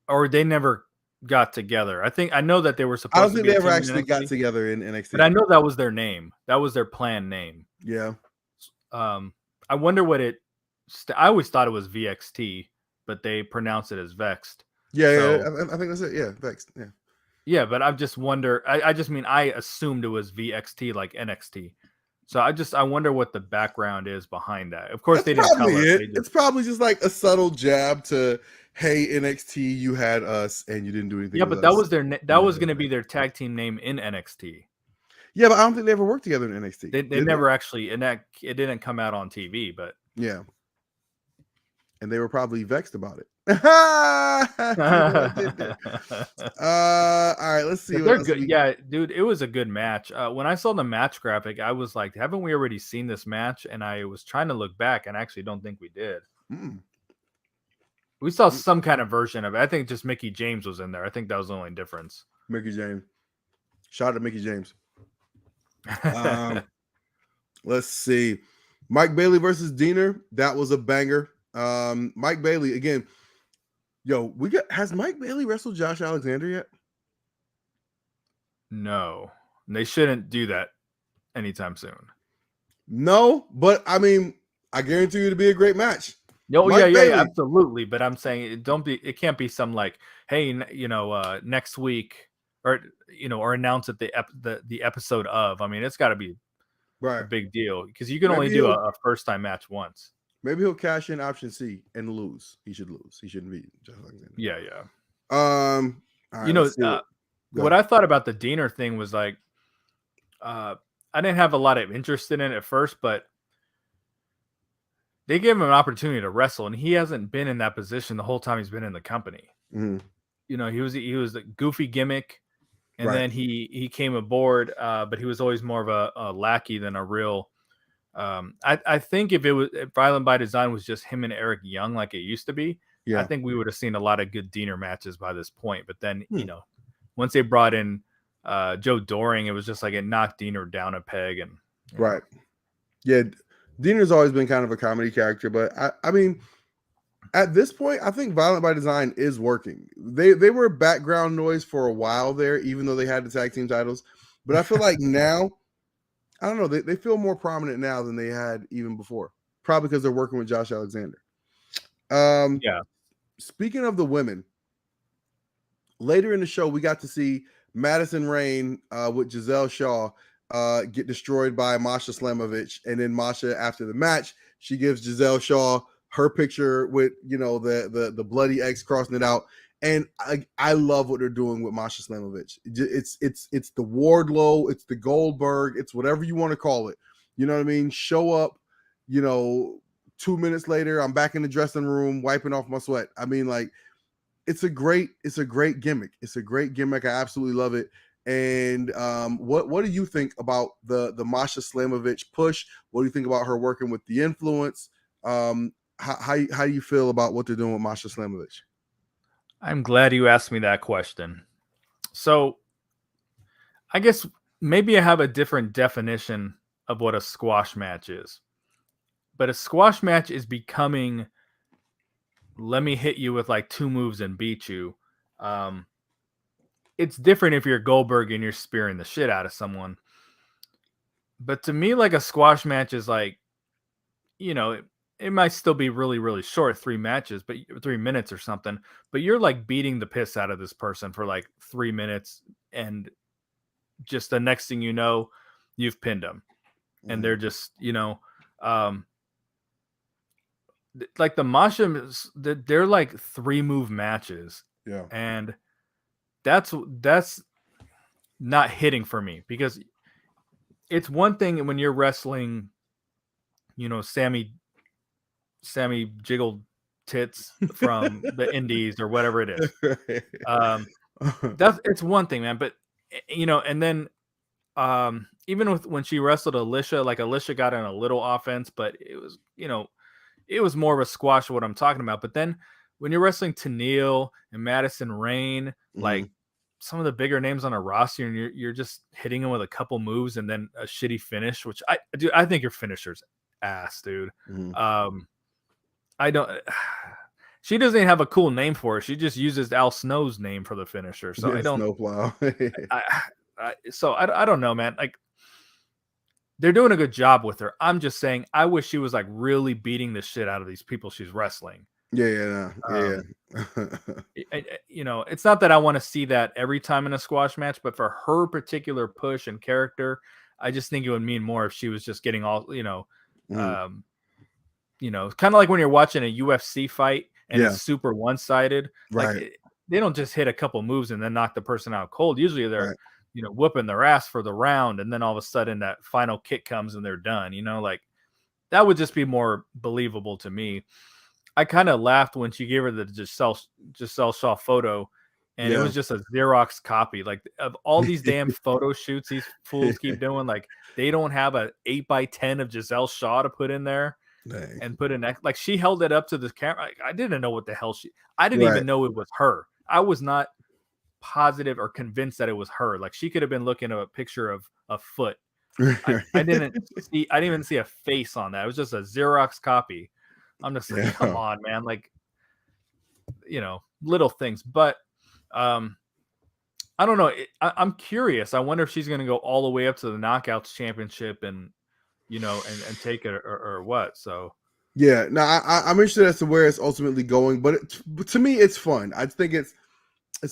B: Or they never got together. I know that they were supposed to.
A: I don't think they ever actually got together in NXT.
B: But I know that was their name. That was their planned name.
A: Yeah.
B: I wonder what it. I always thought it was VXT, but they pronounce it as Vexed.
A: Yeah, so, yeah. I think that's it. Yeah, Vexed. Yeah.
B: Yeah, but I just wonder. I just mean I assumed it was VXT like NXT. So I wonder what the background is behind that. Of course, they didn't tell us.
A: It's probably just like a subtle jab to, hey, NXT, you had us and you didn't do anything.
B: Yeah, but that was that was going to be their tag team name in NXT.
A: Yeah, but I don't think they ever worked together in NXT.
B: They never actually, and that it didn't come out on TV, but
A: yeah, and they were probably vexed about it. All right, let's see.
B: They're good. Yeah, dude, it was a good match. When I saw the match graphic, I was like, haven't we already seen this match? And I was trying to look back, and I actually don't think we did. We saw some kind of version of it. I think just Mickie James was in there. I think that was the only difference.
A: Mickie James. Shout out to Mickie James. Let's see. Mike Bailey versus Diener. That was a banger. Mike Bailey again. Yo, has Mike Bailey wrestled Josh Alexander yet?
B: No, they shouldn't do that anytime soon.
A: No, but I mean, I guarantee you it'll be a great match.
B: Oh, yeah, absolutely. But I'm saying it can't be some like, hey, next week or announce it the episode of. I mean, it's got to be a big deal because you can only do a first time match once.
A: Maybe he'll cash in option C and lose. He should lose. He shouldn't be Josh Alexander.
B: Yeah.
A: Right,
B: what I thought about the Diener thing was like, I didn't have a lot of interest in it at first, but they gave him an opportunity to wrestle, and he hasn't been in that position the whole time he's been in the company.
A: Mm-hmm.
B: You know, he was the goofy gimmick, and then he came aboard, but he was always more of a lackey than a real. I think if Violent by Design was just him and Eric Young like it used to be, I think we would have seen a lot of good Diener matches by this point. But then, once they brought in Joe Doring, it was just like it knocked Diener down a peg. And
A: yeah, Diener's always been kind of a comedy character, but I mean, at this point, I think Violent by Design is working. They were background noise for a while there, even though they had the tag team titles. But I feel like now, I don't know, they feel more prominent now than they had even before. Probably because they're working with Josh Alexander. Speaking of the women, later in the show, we got to see Madison Rain with Giselle Shaw get destroyed by Masha Slamovich, and then Masha, after the match, she gives Giselle Shaw her picture with the bloody X crossing it out. And I love what they're doing with Masha Slamovich. It's the Wardlow, it's the Goldberg, it's whatever you want to call it. You know what I mean? Show up, 2 minutes later, I'm back in the dressing room wiping off my sweat. I mean, like, it's a great gimmick. It's a great gimmick. I absolutely love it. And what do you think about the Masha Slamovich push? What do you think about her working with the Influence? How do you feel about what they're doing with Masha Slamovich?
B: I'm glad you asked me that question. So I guess maybe I have a different definition of what a squash match is. But a squash match is becoming, let me hit you with like 2 moves and beat you. It's different if you're Goldberg and you're spearing the shit out of someone. But to me, like, a squash match is like, it might still be really, really short, 3 matches, but 3 minutes or something. But you're like beating the piss out of this person for like 3 minutes, and just the next thing you know, you've pinned them, and they're just, like the Masha, they're like 3-move matches.
A: Yeah,
B: and that's not hitting for me, because it's one thing when you're wrestling, Sammy Jiggle Tits from the Indies or whatever it is. It's one thing, man. But and then even with when she wrestled Alicia, like, Alicia got in a little offense, but it was it was more of a squash of what I'm talking about. But then when you're wrestling Tenille and Madison Rain, like some of the bigger names on a roster, and you're just hitting them with a couple moves and then a shitty finish, which I think your finisher's ass, dude. I don't. She doesn't even have a cool name for it. She just uses Al Snow's name for the finisher. So I don't.
A: Snowplow.
B: I don't know, man. Like, they're doing a good job with her. I'm just saying, I wish she was like really beating the shit out of these people she's wrestling.
A: Yeah.
B: It's not that I want to see that every time in a squash match, but for her particular push and character, I just think it would mean more if she was just getting all, kind of like when you're watching a UFC fight and it's super one-sided.
A: Right.
B: Like, they don't just hit a couple moves and then knock the person out cold. Usually they're, whooping their ass for the round, and then all of a sudden that final kick comes and they're done. Like, that would just be more believable to me. I kind of laughed when she gave her the Giselle Shaw photo, and it was just a Xerox copy. Like, of all these damn photo shoots these fools keep doing, like, they don't have a 8x10 of Giselle Shaw to put in there.
A: Dang.
B: And put in, like, she held it up to the camera. I didn't know what the hell I didn't even know it was her. I was not positive or convinced that it was her. Like, she could have been looking at a picture of a foot. I didn't even see a face on that. It was just a Xerox copy. I'm just like, come on, man. Like, little things. But I don't know. I'm curious. I wonder if she's going to go all the way up to the Knockouts Championship and and take it or what. So
A: yeah, no, I'm interested as to where it's ultimately going, but to me, it's fun. I think it's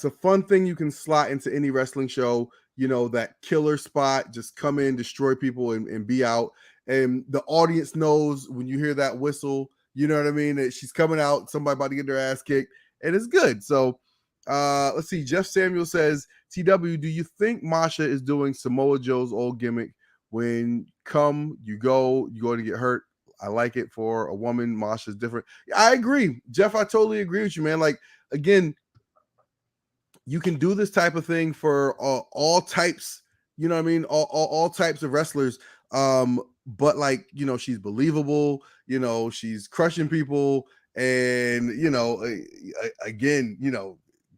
A: a fun thing you can slot into any wrestling show. That killer spot, just come in, destroy people, and be out. And the audience knows when you hear that whistle, you know what I mean, that she's coming out, somebody about to get their ass kicked, and it's good. So let's see. Jeff Samuel says, TW, do you think Masha is doing Samoa Joe's old gimmick? When you go to get hurt? I like it for a woman. Masha's different. I agree, Jeff. I totally agree with you, man. Like, again, you can do this type of thing for all types. You know what I mean? All types of wrestlers. But, like, she's believable. She's crushing people, and again,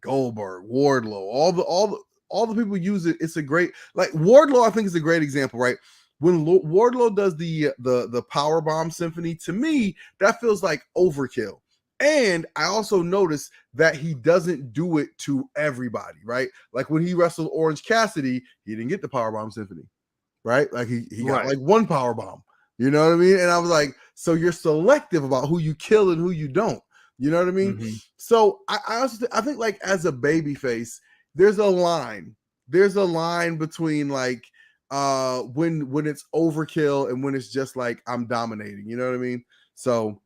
A: Goldberg, Wardlow, all the people use it. It's a great, like, Wardlow, I think, is a great example, right? When Wardlow does the power bomb symphony, to me, that feels like overkill. And I also noticed that he doesn't do it to everybody, right? Like, when he wrestled Orange Cassidy, he didn't get the power bomb symphony, right? Like, he got like one power bomb, you know what I mean? And I was like, so you're selective about who you kill and who you don't, you know what I mean? So I think, like, as a baby face, there's a line there's a line between like when it's overkill and when it's just like I'm dominating. You know what I mean? So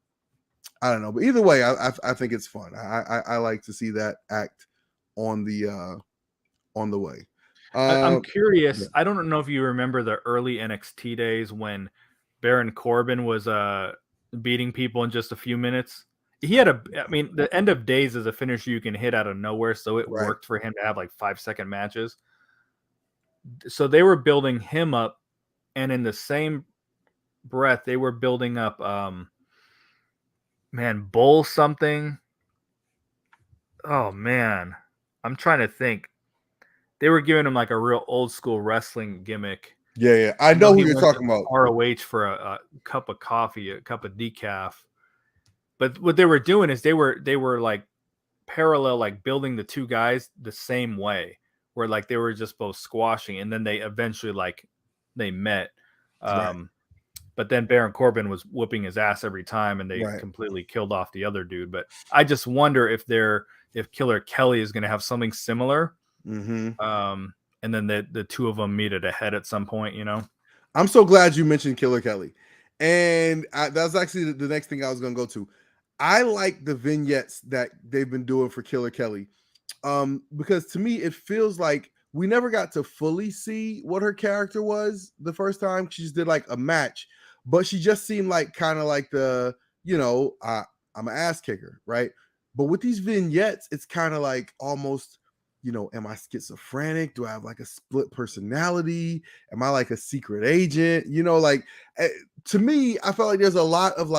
A: I don't know, but either way, I think it's fun. I like to see that act on the way.
B: I'm curious.
A: Yeah.
B: I don't know if you remember the early NXT days when Baron Corbin was beating people in just a few minutes. He had I mean, the end of days is a finisher you can hit out of nowhere, so it
A: Right.
B: worked for him to have like 5-second matches. So they were building him up, and in the same breath, they were building up Bull something. Oh man, I'm trying to think. They were giving him like a real old school wrestling gimmick.
A: Yeah. I know who
B: He
A: you're
B: went
A: talking
B: to
A: about.
B: ROH for a cup of coffee, a cup of decaf. But what they were doing is they were like parallel, like building the two guys the same way, where like they were just both squashing, and then they eventually like they met.
A: Right.
B: But then Baron Corbin was whooping his ass every time, and they
A: Right.
B: completely killed off the other dude. But I just wonder if Killer Kelly is going to have something similar. And then the two of them meet at a head at some point, you know.
A: I'm so glad you mentioned Killer Kelly, and that's actually the next thing I was going to go to. I like the vignettes that they've been doing for Killer Kelly, because to me it feels like we never got to fully see what her character was the first time. She just did like a match, but she just seemed like kind of like the, I'm an ass kicker, right? But with these vignettes, it's kind of like almost, am I schizophrenic? Do I have like a split personality? Am I like a secret agent? To me, I felt like there's a lot of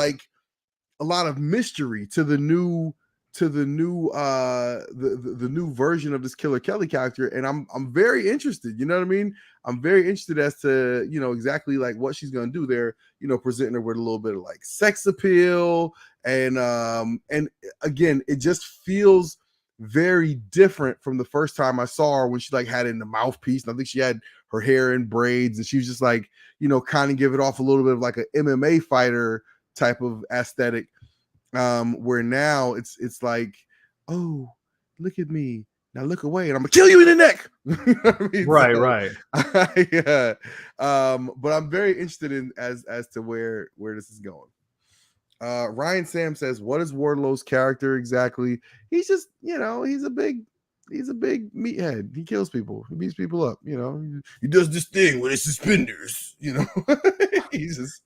A: mystery to the new the new version of this Killer Kelly character, and I'm very interested. You know what I mean? I'm very interested as to exactly like what she's gonna do there. Presenting her with a little bit of like sex appeal, and again, it just feels very different from the first time I saw her when she like had it in the mouthpiece, and I think she had her hair in braids, and she was just like kind of give it off a little bit of like an MMA fighter type of aesthetic, where now it's like, oh, look at me, now look away and I'm gonna kill you in the neck. You know what I mean?
B: Right.
A: Yeah. But I'm very interested in as to where this is going. Ryan Sam says, what is Wardlow's character exactly? He's just, he's a big meathead. He kills people. He beats people up. He does this thing with his suspenders. He's just,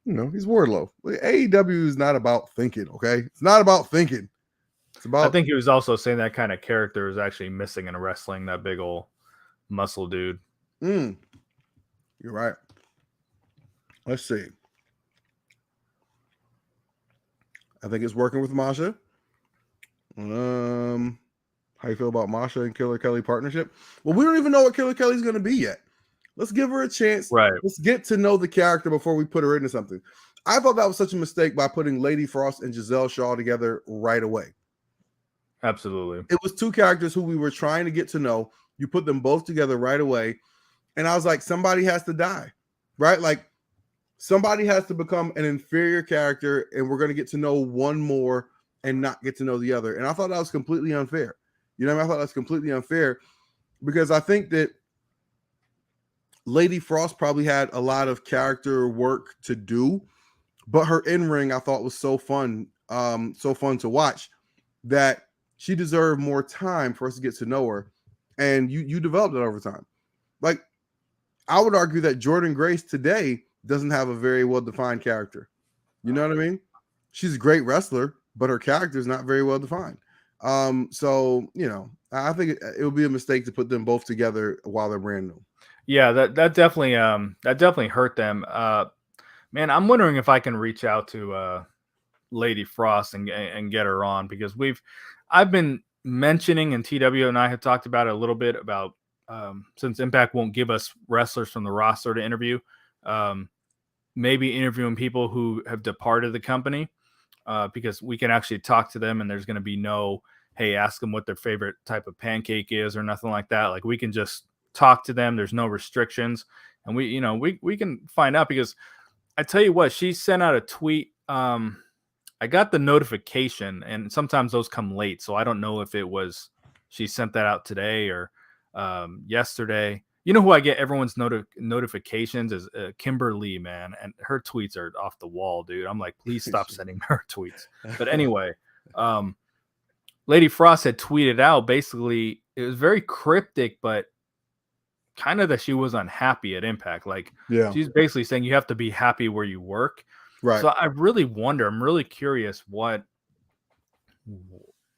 A: he's Wardlow. AEW is not about thinking, okay? It's not about thinking. It's about.
B: I think he was also saying that kind of character is actually missing in wrestling, that big old muscle dude.
A: You're right. Let's see. I think it's working with Masha. How you feel about Masha and Killer Kelly partnership? Well, we don't even know what Killer Kelly's going to be yet. Let's give her a chance.
B: Right.
A: Let's get to know the character before we put her into something. I thought that was such a mistake by putting Lady Frost and Giselle Shaw together right away.
B: Absolutely.
A: It was two characters who we were trying to get to know. You put them both together right away. And I was like, somebody has to die, right? Like somebody has to become an inferior character, and we're going to get to know one more and not get to know the other. And I thought that was completely unfair. I thought that's completely unfair because I think that Lady Frost probably had a lot of character work to do, but her in-ring I thought was so fun to watch that she deserved more time for us to get to know her. And you developed it over time. Like, I would argue that Jordynne Grace today doesn't have a very well-defined character. You know what I mean? She's a great wrestler, but her character is not very well-defined. So, I think it would be a mistake to put them both together while they're brand new.
B: Yeah, that definitely hurt them. Man, I'm wondering if I can reach out to Lady Frost and get her on, because I've been mentioning, and TW and I had talked about it a little bit about, since Impact won't give us wrestlers from the roster to interview, maybe interviewing people who have departed the company, because we can actually talk to them, and there's going to be no, hey, ask them what their favorite type of pancake is or nothing like that. Like, we can just talk to them. There's no restrictions, and we can find out, because I tell you what, she sent out a tweet. I got the notification, and sometimes those come late, so I don't know if it was she sent that out today or yesterday. You know who I get everyone's notifications is Kimberly, man, and her tweets are off the wall, dude. I'm like, please stop sending her tweets. But anyway, Lady Frost had tweeted out basically, it was very cryptic, but kind of that she was unhappy at Impact. Like, she's basically saying you have to be happy where you work.
A: Right.
B: So I really wonder, I'm really curious where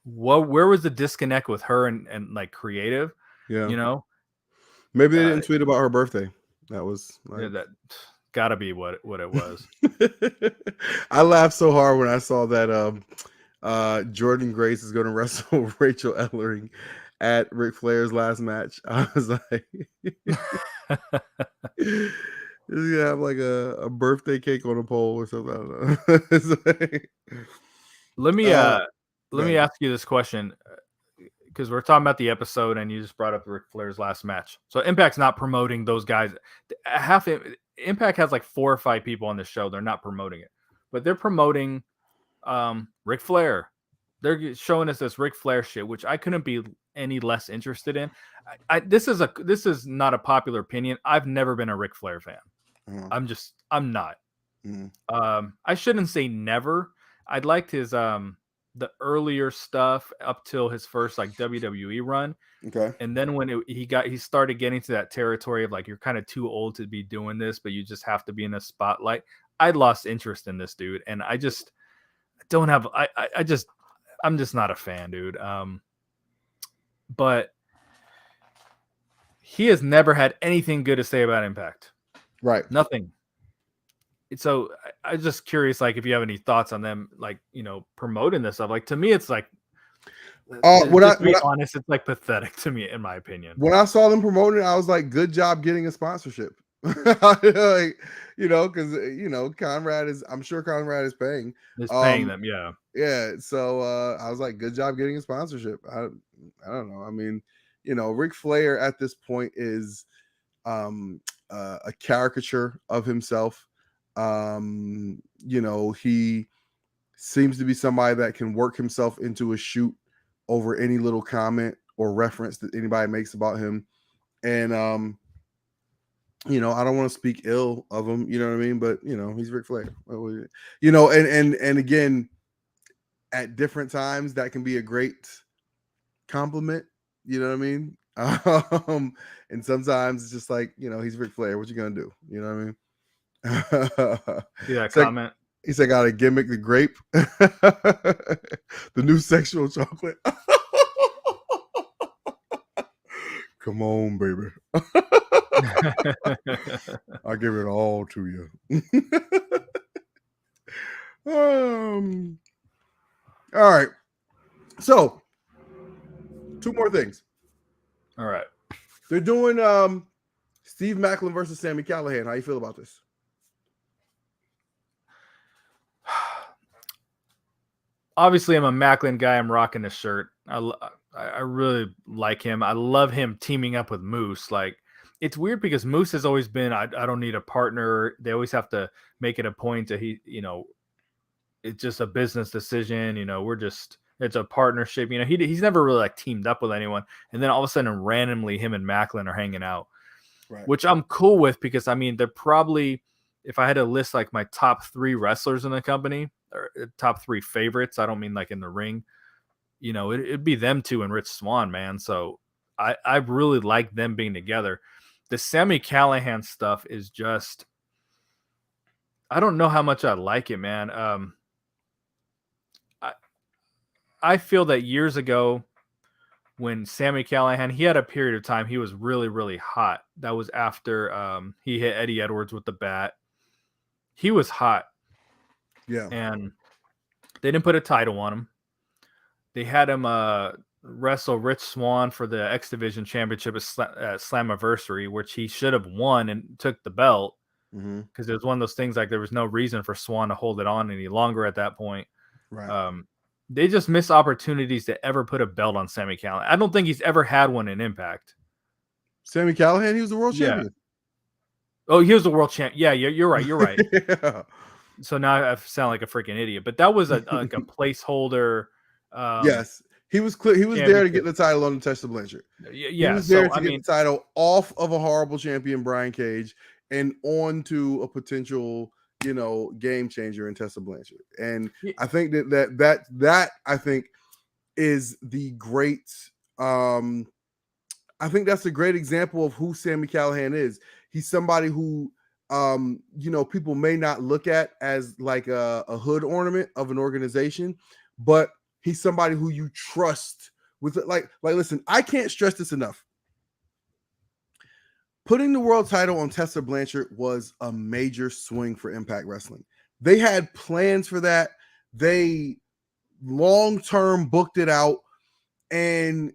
B: was the disconnect with her and like creative?
A: Yeah.
B: You know?
A: Maybe they didn't tweet about her birthday. That was like...
B: that gotta be what it was.
A: I laughed so hard when I saw that Jordan Grace is going to wrestle Rachel Ellering at Ric Flair's last match. I was like, you have like a birthday cake on a pole or something. I don't know. Like,
B: let me ask you this question, because we're talking about the episode and you just brought up Ric Flair's last match. So Impact's not promoting those guys. Impact has like 4 or 5 people on the show. They're not promoting it, but they're promoting Ric Flair. They're showing us this Ric Flair shit, which I couldn't be any less interested in. This is not a popular opinion. I've never been a Ric Flair fan. I'm not. I shouldn't say never. I'd liked his the earlier stuff up till his first like WWE run.
A: Okay.
B: And then when he started getting to that territory of like, you're kind of too old to be doing this, but you just have to be in the spotlight. I lost interest in this dude, and I just don't have. I'm just not a fan, dude. But he has never had anything good to say about Impact.
A: Right.
B: Nothing. So I'm just curious, like, if you have any thoughts on them, like, promoting this stuff. Like, to me, it's like, to be honest, it's like pathetic to me, in my opinion.
A: When I saw them promoting it, I was like, good job getting a sponsorship. Like, because Conrad is, I'm sure Conrad is paying.
B: He's paying them, yeah.
A: Yeah. So I was like, good job getting a sponsorship. I don't know. I mean, Ric Flair at this point is a caricature of himself. He seems to be somebody that can work himself into a shoot over any little comment or reference that anybody makes about him. And I don't want to speak ill of him, you know what I mean? But he's Ric Flair. And again, at different times that can be a great compliment, you know what I mean? And sometimes it's just like, he's Ric Flair. What you gonna do? You know what I mean?
B: Yeah, comment.
A: He said, "Got a gimmick, the grape, the new sexual chocolate." Come on, baby. I'll give it all to you. All right. So, 2 more things.
B: All right.
A: They're doing Steve Maclin versus Sami Callihan. How you feel about this?
B: Obviously, I'm a Maclin guy. I'm rocking the shirt. I really like him. I love him teaming up with Moose. Like, it's weird because Moose has always been, I don't need a partner. They always have to make it a point that it's just a business decision. It's a partnership. He's never really like teamed up with anyone. And then all of a sudden, randomly, him and Maclin are hanging out,
A: right? Which
B: I'm cool with, because I mean, they're probably, if I had to list like my top 3 wrestlers in the company, or top 3 favorites, I don't mean like in the ring, it'd be them 2 and Rich Swann, man. So I really like them being together. The Sami Callihan stuff is just, I don't know how much I like it, man. I feel that years ago, when Sami Callihan, he had a period of time he was really, really hot. That was after he hit Eddie Edwards with the bat. He was hot.
A: Yeah.
B: And they didn't put a title on him. They had him wrestle Rich Swann for the X Division Championship at Slammiversary, which he should have won and took the belt, because it was one of those things like there was no reason for Swann to hold it on any longer at that point.
A: Right.
B: They just miss opportunities to ever put a belt on Sami Callihan. I don't think he's ever had one in Impact.
A: Sami Callihan, he was the world champion.
B: Oh, he was the world champ. Yeah, you're right. You're right.
A: Yeah.
B: So now I sound like a freaking idiot, but that was like a placeholder.
A: Yes, He was clear. He was there to get the title on Tessa Blanchard.
B: Yeah.
A: He was there to get the title off of a horrible champion, Brian Cage, and onto a potential, game changer in Tessa Blanchard. And I think that I think is the great. I think that's a great example of who Sami Callihan is. He's somebody who, people may not look at as like a hood ornament of an organization, but he's somebody who you trust with it. Like, listen, I can't stress this enough. Putting the world title on Tessa Blanchard was a major swing for Impact Wrestling. They had plans for that. They long-term booked it out and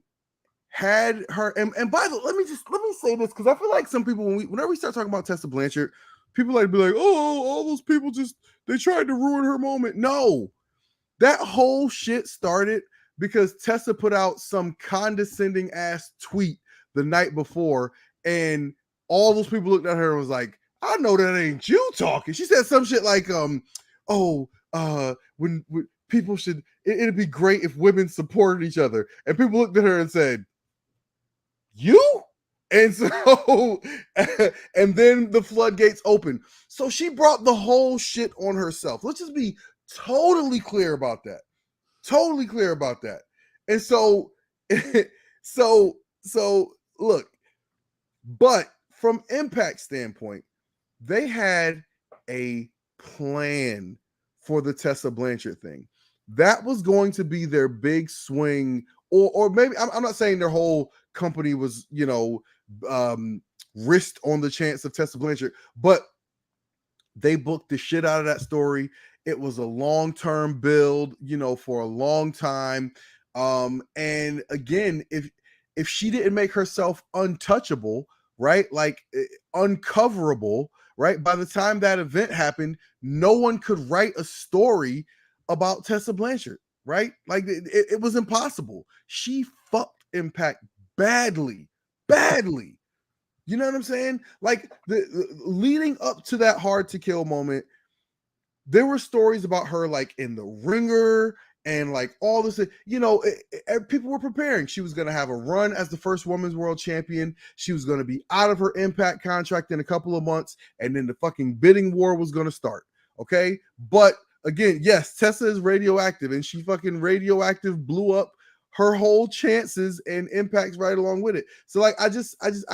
A: had her. And by the way, let me say this, because I feel like some people, whenever we start talking about Tessa Blanchard, people like to be like, oh, all those people they tried to ruin her moment. No, that whole shit started because Tessa put out some condescending ass tweet the night before, and all those people looked at her and was like, I know that ain't you talking. She said some shit like, when people should, it'd be great if women supported each other. And people looked at her and said, you? And so, and then the floodgates opened. So she brought the whole shit on herself. Let's just be totally clear about that. Totally clear about that. And so, so look, but from Impact standpoint, they had a plan for the Tessa Blanchard thing. That was going to be their big swing, or maybe I'm not saying their whole company was, risked on the chance of Tessa Blanchard, but they booked the shit out of that story. It was a long-term build, for a long time. And again, if she didn't make herself untouchable, right? Like uncoverable, right? By the time that event happened, no one could write a story about Tessa Blanchard, right? Like it was impossible. She fucked Impact badly. You know what I'm saying? Like the leading up to that Hard to Kill moment, there were stories about her like in the ringer and like all this, people were preparing. She was going to have a run as the first women's world champion. She was going to be out of her Impact contract in a couple of months, and then the fucking bidding war was going to start. Okay. But again, yes, Tessa is radioactive, and she fucking radioactive blew up her whole chances and Impact's right along with it. So like, I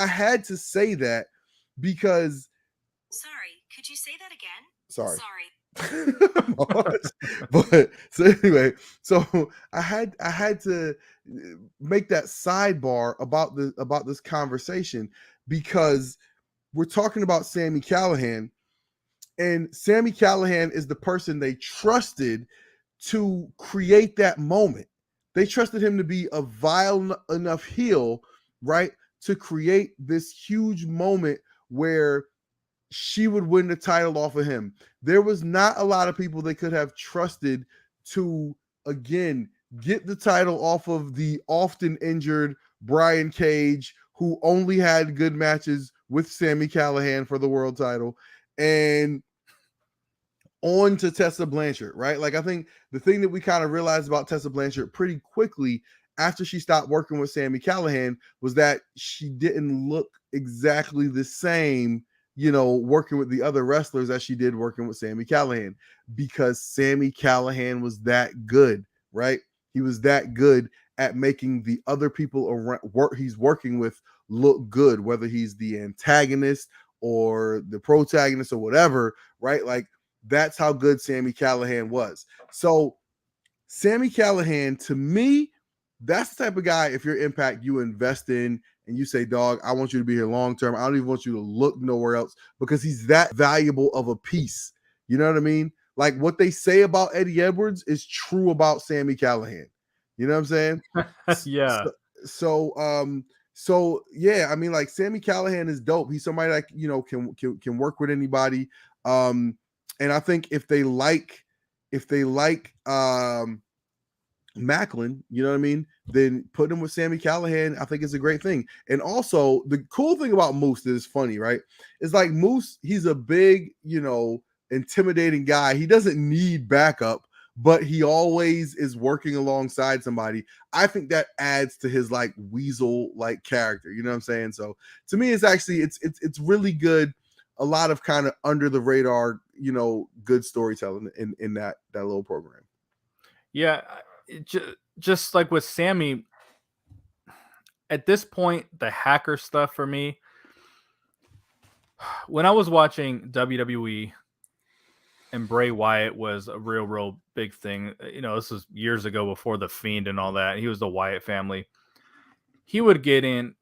A: had to say that because.
C: Sorry, could you say that again?
A: Sorry.
C: Sorry.
A: But so anyway, so I had to make that sidebar about this conversation, because we're talking about Sami Callihan, and Sami Callihan is the person they trusted to create that moment. They trusted him to be a vile enough heel, right, to create this huge moment where she would win the title off of him. There was not a lot of people they could have trusted to, again, get the title off of the often injured Brian Cage, who only had good matches with Sami Callihan for the world title, and on to Tessa Blanchard, right? Like, I think the thing that we kind of realized about Tessa Blanchard pretty quickly after she stopped working with Sami Callihan was that she didn't look exactly the same, working with the other wrestlers as she did working with Sami Callihan, because Sami Callihan was that good, right? He was that good at making the other people around he's working with look good, whether he's the antagonist or the protagonist or whatever, right? Like, that's how good Sami Callihan was. So Sami Callihan, to me, that's the type of guy, if you're Impact, you invest in and you say, dog, I want you to be here long term. I don't even want you to look nowhere else, because he's that valuable of a piece. You know what I mean? Like, what they say about Eddie Edwards is true about Sami Callihan. You know what I'm saying?
B: Yeah.
A: So yeah, I mean, like, Sami Callihan is dope. He's somebody that can work with anybody. And I think if they like Macklin, you know what I mean, then put him with Sami Callihan, I think it's a great thing. And also, the cool thing about Moose that is funny, right? It's like Moose, he's a big, intimidating guy. He doesn't need backup, but he always is working alongside somebody. I think that adds to his like weasel like character. You know what I'm saying? So to me, it's actually it's really good. A lot of kind of under the radar, you know, good storytelling in that little program.
B: Yeah, just like with Sami, at this point, the hacker stuff for me. When I was watching WWE and Bray Wyatt was a real big thing, you know, this was years ago before the Fiend and all that. He was the Wyatt family. He would get in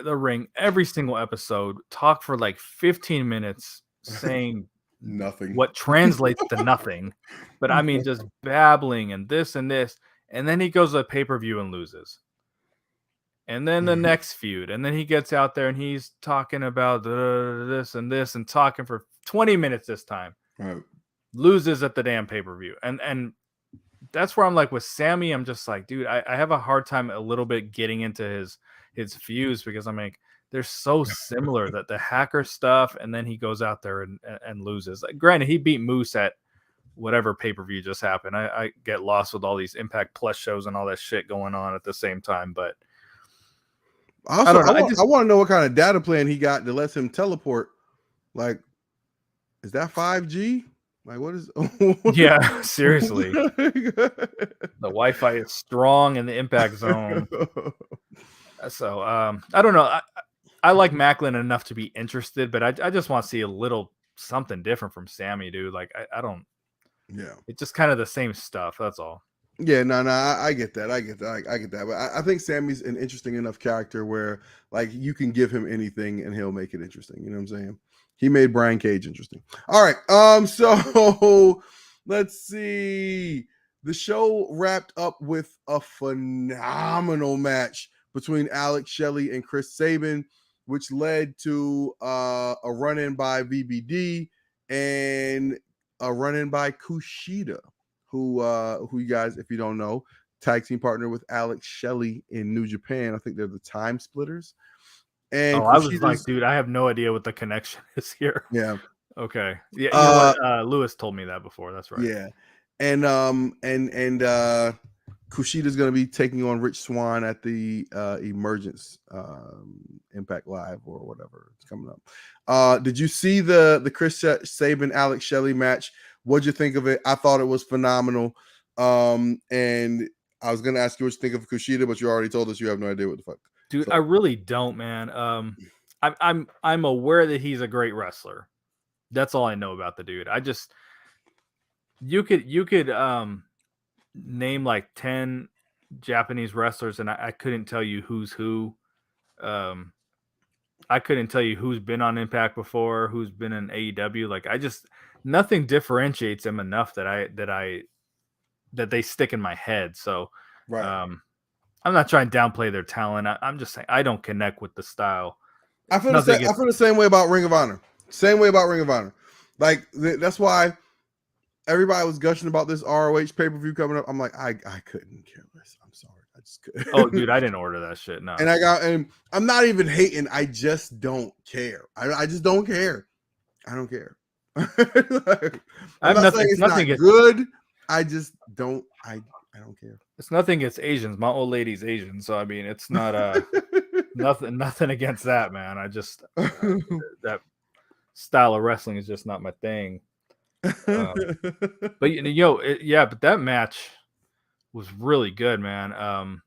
B: the ring every single episode, talk for like 15 minutes, saying
A: Nothing.
B: what translates to nothing. But I mean, just babbling and this. And then he goes to a pay-per-view and loses. And then the next feud. And then he gets out there and he's talking about this and this and talking for 20 minutes this time.
A: Right.
B: Loses at the damn pay-per-view. And that's where I'm like with Sami, I'm just like, dude, I have a hard time a little bit getting into his feuds because I'm like, they're so similar that the hacker stuff, and then he goes out there and loses. Like, granted, he beat Moose at whatever pay-per-view just happened. I get lost with all these Impact Plus shows and all that shit going on at the same time, but
A: also, I want to know what kind of data plan he got that lets him teleport. Like, is that 5G? Like, what is?
B: Yeah, seriously. The Wi-Fi is strong in the Impact Zone. So, I don't know. I like Macklin enough to be interested, but I just want to see a little something different from Sami, dude. Like, I don't.
A: Yeah,
B: it's just kind of the same stuff. That's all.
A: Yeah, no, I get that. I get that. But I think Sami's an interesting enough character where, like, you can give him anything and he'll make it interesting. You know what I'm saying? He made Brian Cage interesting. All right. So let's see. The show wrapped up with a phenomenal match between Alex Shelley and Chris Sabin, which led to a run-in by VBD and a run-in by Kushida, who you guys, if you don't know, tag team partner with Alex Shelley in New Japan. I think they're the Time Splitters. And
B: I was like, dude, I have no idea what the connection is here.
A: Yeah.
B: Okay. Yeah. You know what? Lewis told me that before. That's right.
A: Yeah. And Kushida's going to be taking on Rich Swann at the Emergence Impact Live or whatever it's coming up. Did you see the Chris Sabin Alex Shelley match? What'd you think of it? I thought it was phenomenal. And I was going to ask you what you think of Kushida, but you already told us you have no idea what the fuck.
B: Dude, so. I really don't, man. I'm aware that he's a great wrestler. That's all I know about the dude. You could name like 10 Japanese wrestlers, and I couldn't tell you who's who. I couldn't tell you who's been on Impact before, who's been in AEW. Like, nothing differentiates them enough that they stick in my head. So,
A: right.
B: I'm not trying to downplay their talent. I'm just saying I don't connect with the style.
A: I feel the same way about Ring of Honor. Same way about Ring of Honor. Like, that's why everybody was gushing about this ROH pay-per-view coming up. I'm like, I couldn't care less. I'm sorry. I just couldn't.
B: Oh, dude, I didn't order that shit. No.
A: And I'm not even hating. I just don't care. I just don't care. I don't care. I'm not saying it's not good. I just don't. I don't care.
B: It's nothing against Asians. My old lady's Asian, so I mean, it's not nothing against that, man. I just that style of wrestling is just not my thing. But but that match was really good, man.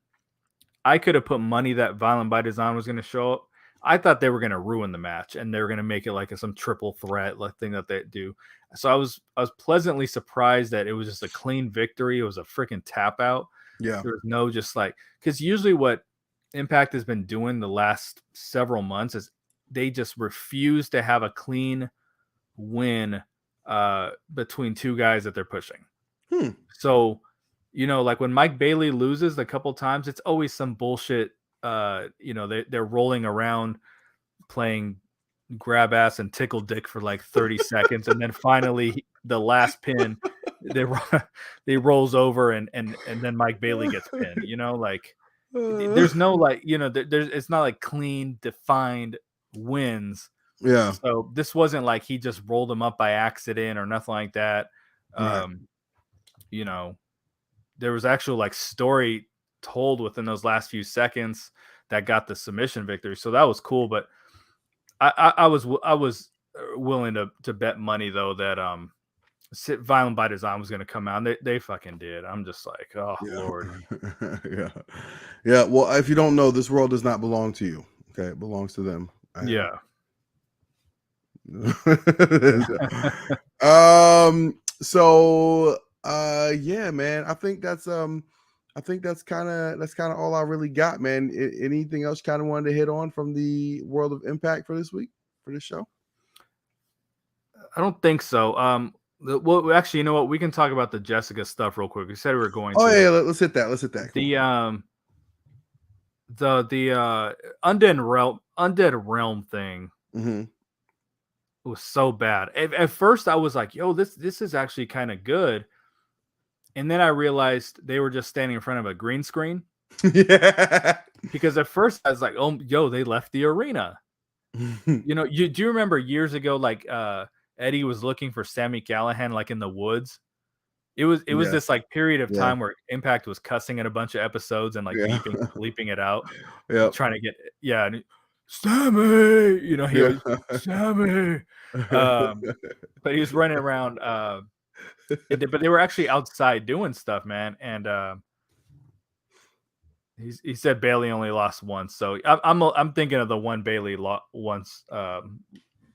B: I could have put money that Violent by Design was going to show up. I thought they were going to ruin the match and they were going to make it like some triple threat like thing that they do. So I was pleasantly surprised that it was just a clean victory. It was a freaking tap out.
A: Yeah.
B: There was no just like, because usually what Impact has been doing the last several months is they just refuse to have a clean win between two guys that they're pushing. So, like when Mike Bailey loses a couple times, it's always some bullshit. They're rolling around playing grab ass and tickle dick for like 30 seconds, and then finally the last pin they rolls over and then Mike Bailey gets pinned. There's no it's not like clean defined wins.
A: Yeah.
B: So this wasn't like he just rolled him up by accident or nothing like that.
A: Right.
B: you know, there was actual like story told within those last few seconds that got the submission victory. So that was cool. But I was willing to bet money though that Violent by Design was going to come out. And they fucking did. I'm just like, oh Lord.
A: Yeah. Well, if you don't know, this world does not belong to you. Okay, it belongs to them.
B: Yeah.
A: So yeah, man. I think that's kind of all I really got, man. Anything else kind of wanted to hit on from the World of Impact for this week, for this show?
B: I don't think so. Well, actually, you know what? We can talk about the Jessica stuff real quick. We said we were going to.
A: Oh yeah, let's hit that.
B: The Undead Realm thing was so bad. At first, I was like, "Yo, this is actually kind of good," and then I realized they were just standing in front of a green screen.
A: Yeah.
B: Because at first I was like, "Oh, yo, they left the arena." Do you remember years ago, like Eddie was looking for Sami Callihan like in the woods? It was this like period of time where Impact was cussing in a bunch of episodes and like bleeping it out. Trying to get Sami, he was Sami. But he was running around but they were actually outside doing stuff, man. And he said Bailey only lost once, so I'm thinking of the one Bailey once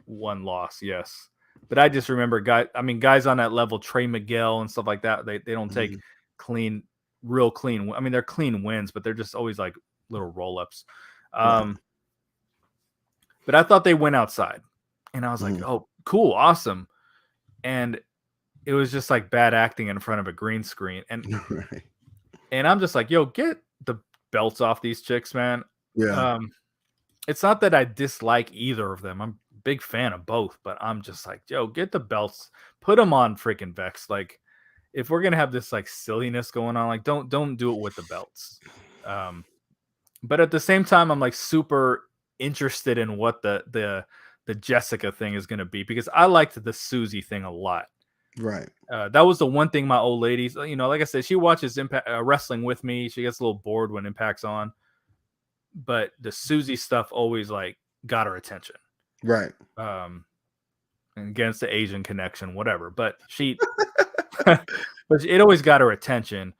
B: one loss, yes. But I just remember guys on that level, Trey Miguel and stuff like that. They don't take real clean. I mean, they're clean wins, but they're just always like little roll ups. But I thought they went outside, and I was like, oh, cool, awesome. And it was just like bad acting in front of a green screen, and and I'm just like, yo, get the belts off these chicks, man.
A: Yeah.
B: It's not that I dislike either of them. I'm a big fan of both, but I'm just like, yo, get the belts, put them on freaking Vex. Like, if we're gonna have this like silliness going on, like don't do it with the belts. But at the same time, I'm like super interested in what the Jessica thing is gonna be, because I liked the Susie thing a lot.
A: Right.
B: That was the one thing my old lady, like I said, she watches Impact wrestling with me. She gets a little bored when Impact's on, but the Susie stuff always like got her attention.
A: Right.
B: Against the Asian connection, whatever. But but it always got her attention.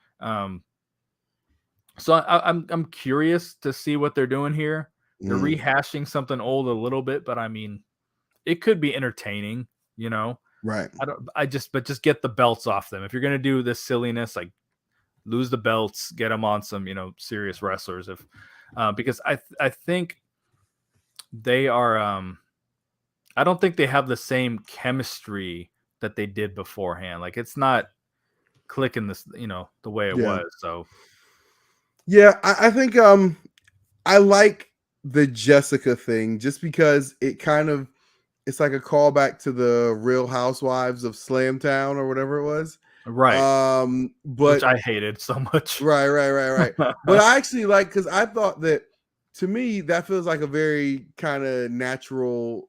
B: So I'm curious to see what they're doing here. They're rehashing something old a little bit, but I mean, it could be entertaining,
A: Right.
B: But just get the belts off them. If you're gonna do this silliness, like lose the belts, get them on some, serious wrestlers. Because I think they are. I don't think they have the same chemistry that they did beforehand. Like it's not clicking this, the way it was. So.
A: Yeah, I think I like the Jessica thing just because it's like a callback to the Real Housewives of Slamtown or whatever it was.
B: Right.
A: But
B: which I hated so much.
A: Right. But I actually like, because I thought that, to me, that feels like a very kind of natural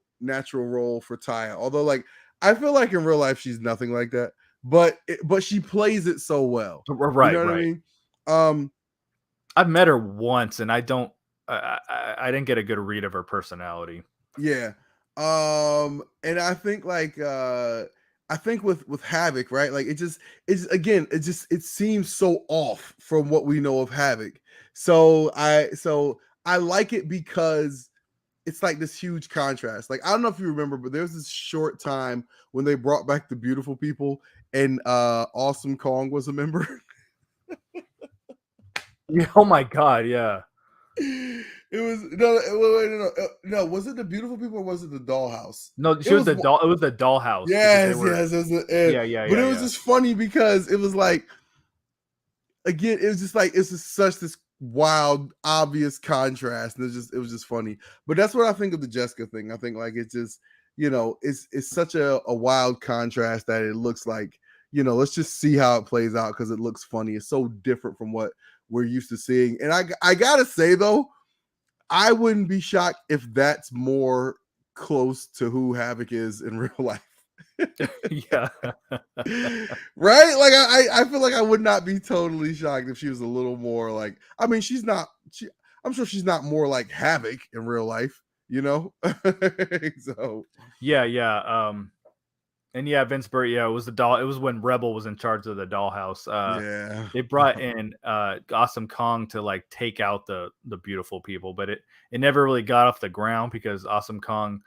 A: role for Taya. Although, like, I feel like in real life she's nothing like that, but she plays it so well.
B: Right.
A: You know what I mean?
B: I've met her once, and I didn't get a good read of her personality.
A: Yeah. And I think with Havoc, right? Like it seems so off from what we know of Havoc. So I like it because it's like this huge contrast. Like, I don't know if you remember, but there's this short time when they brought back the Beautiful People and Awesome Kong was a member.
B: Yeah, oh my god, yeah.
A: It was no. Was it the Beautiful People or was it the Dollhouse?
B: No, it was the Dollhouse.
A: Yes. Yeah. But it was just funny because it was like, again, it was just like such this wild, obvious contrast, and it was just funny. But that's what I think of the Jessica thing. I think like it's just it's such a wild contrast that it looks like let's just see how it plays out because it looks funny. It's so different from what we're used to seeing, and I gotta say though, I wouldn't be shocked if that's more close to who Havoc is in real life.
B: Yeah.
A: Right? Like I feel like I would not be totally shocked if she was a little more like, I mean, I'm sure she's not more like Havoc in real life, you know? So
B: Yeah. And yeah, Vince Burr, yeah, it was the doll. It was when Rebel was in charge of the dollhouse.
A: yeah.
B: They brought in Awesome Kong to like take out the beautiful people, but it never really got off the ground because Awesome Kong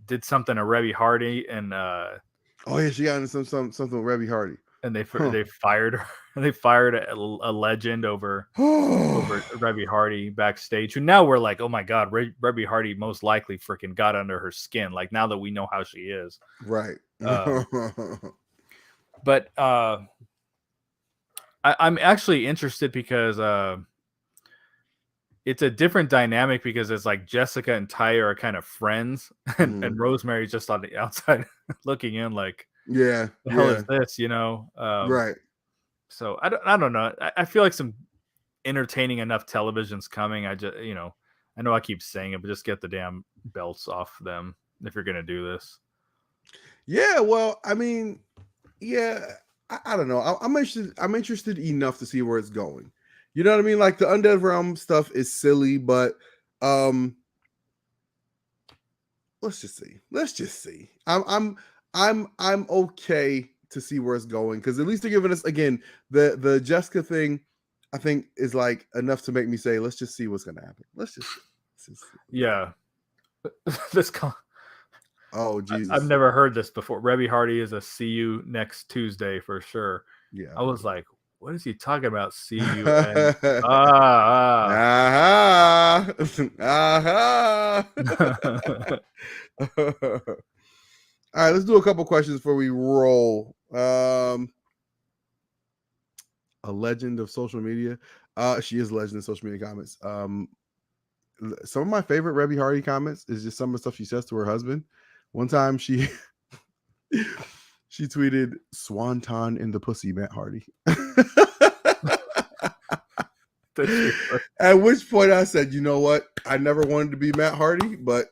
B: did something to Reby Hardy and
A: Oh yeah, she got into something with Reby Hardy.
B: they
A: Huh.
B: fired her. They fired a legend over Reby Hardy backstage. Who now we're like, oh my god, Reby Hardy most likely freaking got under her skin. Like now that we know how she is,
A: Right.
B: but I'm actually interested because it's a different dynamic because it's like Jessica and Tyre are kind of friends, and Rosemary's just on the outside looking in, like,
A: yeah,
B: the hell is this, you know?
A: right.
B: So I don't know. I feel like some entertaining enough television's coming. I just, I know I keep saying it, but just get the damn belts off them if you're gonna do this.
A: Yeah, well, I mean, yeah, I don't know. I'm interested enough to see where it's going. You know what I mean? Like the Undead Realm stuff is silly, but let's just see. I'm okay to see where it's going because at least they're giving us again the Jessica thing. I think is like enough to make me say, let's just see what's gonna happen. Let's just see.
B: Yeah. This
A: Oh Jesus!
B: I've never heard this before. Reby Hardy is a see you next Tuesday for sure.
A: Yeah.
B: I was like, what is he talking about? See you.
A: All right, let's do a couple questions before we roll. A legend of social media. She is a legend of social media comments. Some of my favorite Reby Hardy comments is just some of the stuff she says to her husband. One time she tweeted "Swanton in the pussy, Matt Hardy." At which point I said, you know what? I never wanted to be Matt Hardy, but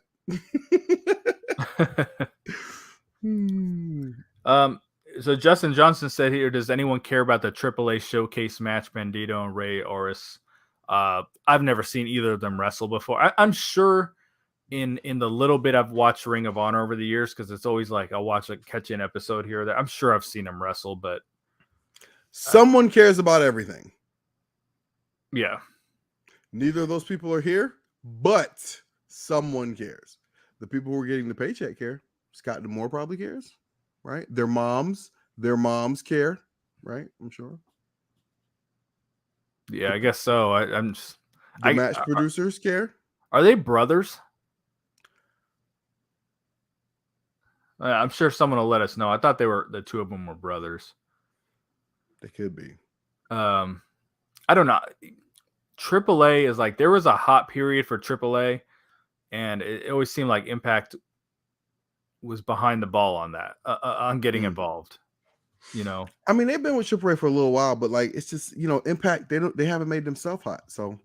B: so Justin Johnson said here, does anyone care about the AAA showcase match, Bandito and Ray Oris? I've never seen either of them wrestle before. I'm sure in the little bit I've watched Ring of Honor over the years, because it's always like I'll watch catch an episode here or there. I'm sure I've seen them wrestle, but
A: someone cares about everything.
B: Yeah.
A: Neither of those people are here, but someone cares. The people who are getting the paycheck care. Scott D'Amore probably cares, right? Their moms care, right? I'm sure.
B: Yeah, I guess so. I'm just
A: the match producers care.
B: Are they brothers? I'm sure someone will let us know. I thought the two of them were brothers.
A: They could be.
B: I don't know. AAA is like, there was a hot period for AAA, and it always seemed like Impact was behind the ball on that, on getting involved. You know,
A: I mean, they've been with AAA for a little while, but like, it's just, Impact, they haven't made themselves hot. So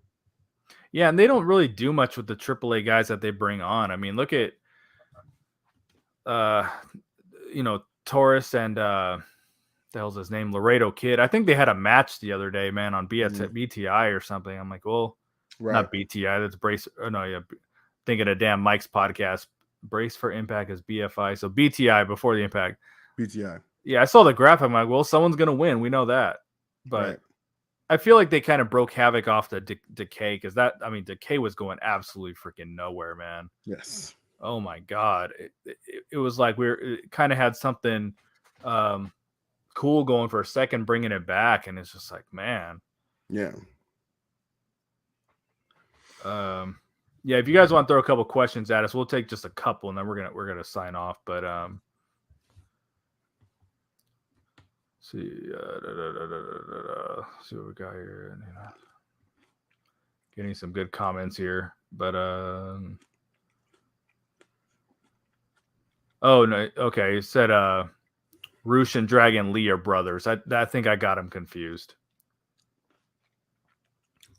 B: yeah, and they don't really do much with the AAA guys that they bring on. I mean, look at Taurus and the hell's his name, Laredo Kid. I think they had a match the other day, man, on BTI or something. I'm like, well, not BTI, that's Brace. Oh no, yeah, thinking of damn Mike's podcast. Brace for Impact is BFI, so BTI before the Impact.
A: BTI.
B: Yeah, I saw the graph. I'm like, well, someone's gonna win. We know that, but I feel like they kind of broke Havoc off the Decay, because Decay was going absolutely freaking nowhere, man.
A: Yes.
B: Oh my god, it was like it kind of had something cool going for a second, bringing it back, and it's just like, man.
A: Yeah.
B: Yeah, if you guys want to throw a couple questions at us, we'll take just a couple, and then we're gonna sign off. But see, see what we got here. Getting some good comments here, but oh no, okay. It said Roosh and Dragon Lee are brothers. I think I got them confused.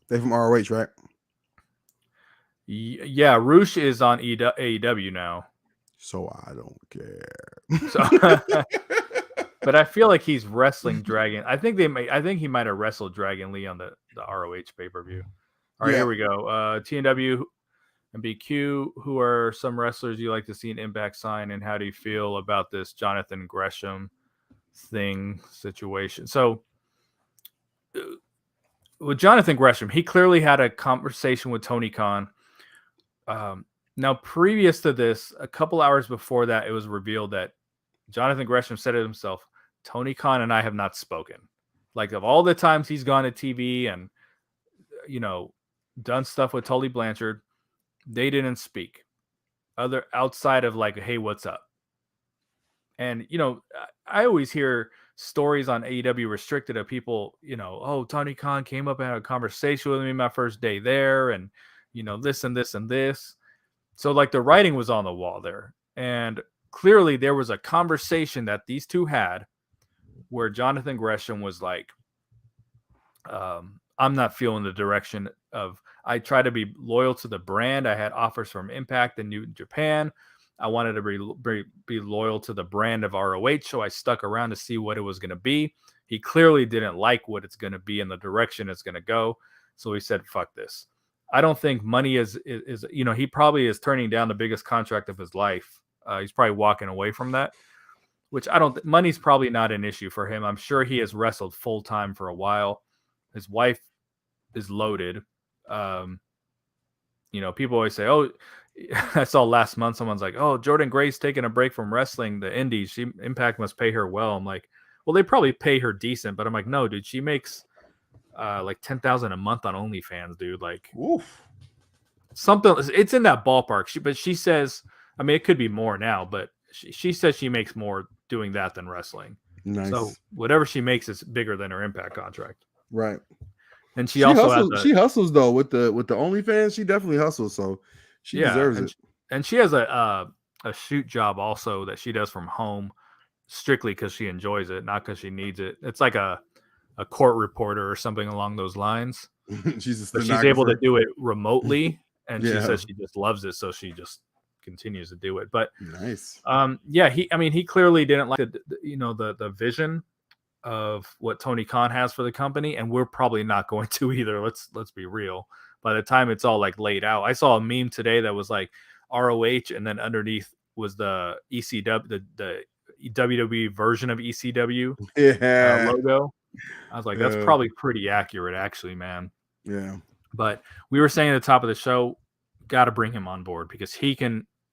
A: They're from ROH, right?
B: Yeah, Roosh is on AEW now.
A: So I don't care.
B: So, but I feel like he's wrestling Dragon. I think he might have wrestled Dragon Lee on the ROH pay-per-view. All right,
A: Yeah.
B: here we go. TNW and BQ, who are some wrestlers you like to see an Impact sign, and how do you feel about this Jonathan Gresham situation? So with Jonathan Gresham, he clearly had a conversation with Tony Khan. Now, previous to this, a couple hours before that, it was revealed that Jonathan Gresham said it himself, Tony Khan and I have not spoken. Like, of all the times he's gone to TV and, done stuff with Tully Blanchard, they didn't speak. Outside of like, hey, what's up? And, I always hear stories on AEW Restricted of people, oh, Tony Khan came up and had a conversation with me my first day there, and, this and this and this. So, like, the writing was on the wall there. And clearly there was a conversation that these two had where Jonathan Gresham was like, I'm not feeling the direction of, I try to be loyal to the brand. I had offers from Impact and New Japan. I wanted to be loyal to the brand of ROH, so I stuck around to see what it was going to be. He clearly didn't like what it's going to be and the direction it's going to go. So he said, fuck this. I don't think money is he probably is turning down the biggest contract of his life. He's probably walking away from that, which money's probably not an issue for him. I'm sure he has wrestled full time for a while. His wife is loaded. People always say, oh, I saw last month someone's like, oh, Jordan Gray's taking a break from wrestling the indies. Impact must pay her well. I'm like, well, they probably pay her decent, but I'm like, no, dude, she makes like $10,000 a month on OnlyFans, dude. Like,
A: oof.
B: Something, it's in that ballpark. But she says, I mean, it could be more now, but she says she makes more doing that than wrestling.
A: Nice.
B: So whatever she makes is bigger than her Impact contract.
A: Right.
B: And she also
A: hustles, she hustles though with the OnlyFans. She definitely hustles, so she deserves it.
B: And she has a shoot job also that she does from home, strictly because she enjoys it, not because she needs it. It's like a court reporter or something along those lines.
A: She's
B: able to do it remotely, and she says she just loves it, so she just continues to do it. But
A: nice.
B: He clearly didn't like the vision of what Tony Khan has for the company, and we're probably not going to either. Let's be real. By the time it's all like laid out, I saw a meme today that was like ROH, and then underneath was the ECW, the WWE version of ECW logo. I was like, that's probably pretty accurate, actually, man.
A: Yeah.
B: But we were saying at the top of the show, got to bring him on board because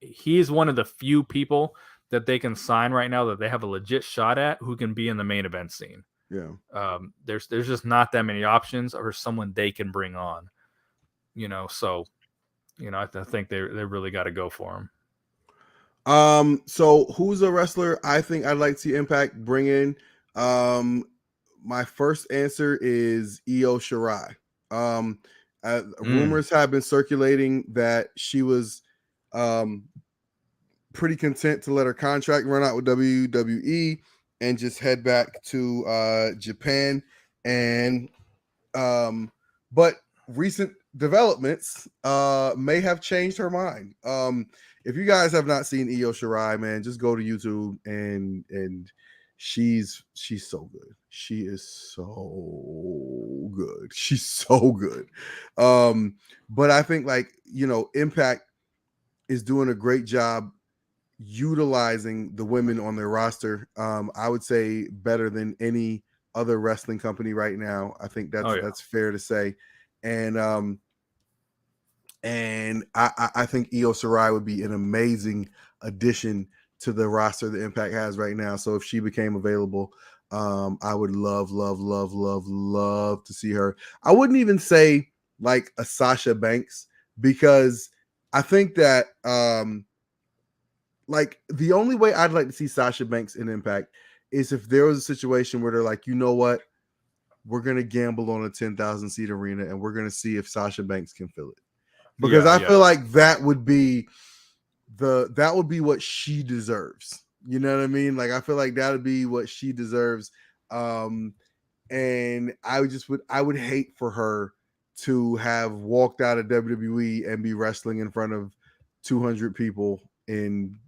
B: he's one of the few people that they can sign right now that they have a legit shot at who can be in the main event scene.
A: Yeah.
B: There's just not that many options or someone they can bring on, so, I think they really got to go for him.
A: So who's a wrestler I think I'd like to see Impact bring in? My first answer is Io Shirai. Rumors have been circulating that she was pretty content to let her contract run out with WWE and just head back to Japan. And but recent developments may have changed her mind. If you guys have not seen Io Shirai, man, just go to YouTube and she's so good. She is so good. She's so good. But I think Impact is doing a great job utilizing the women on their roster. I would say better than any other wrestling company right now. I think that's fair to say. And I think Io Shirai would be an amazing addition to the roster that Impact has right now. So if she became available, I would love to see her. I wouldn't even say like a Sasha Banks, because I think that like the only way I'd like to see Sasha Banks in Impact is if there was a situation where they're like, you know what, we're going to gamble on a 10,000 seat arena and we're going to see if Sasha Banks can fill it. Because I feel like that would be what she deserves. You know what I mean? Like, I feel like that would be what she deserves. And I would hate for her to have walked out of WWE and be wrestling in front of 200 people in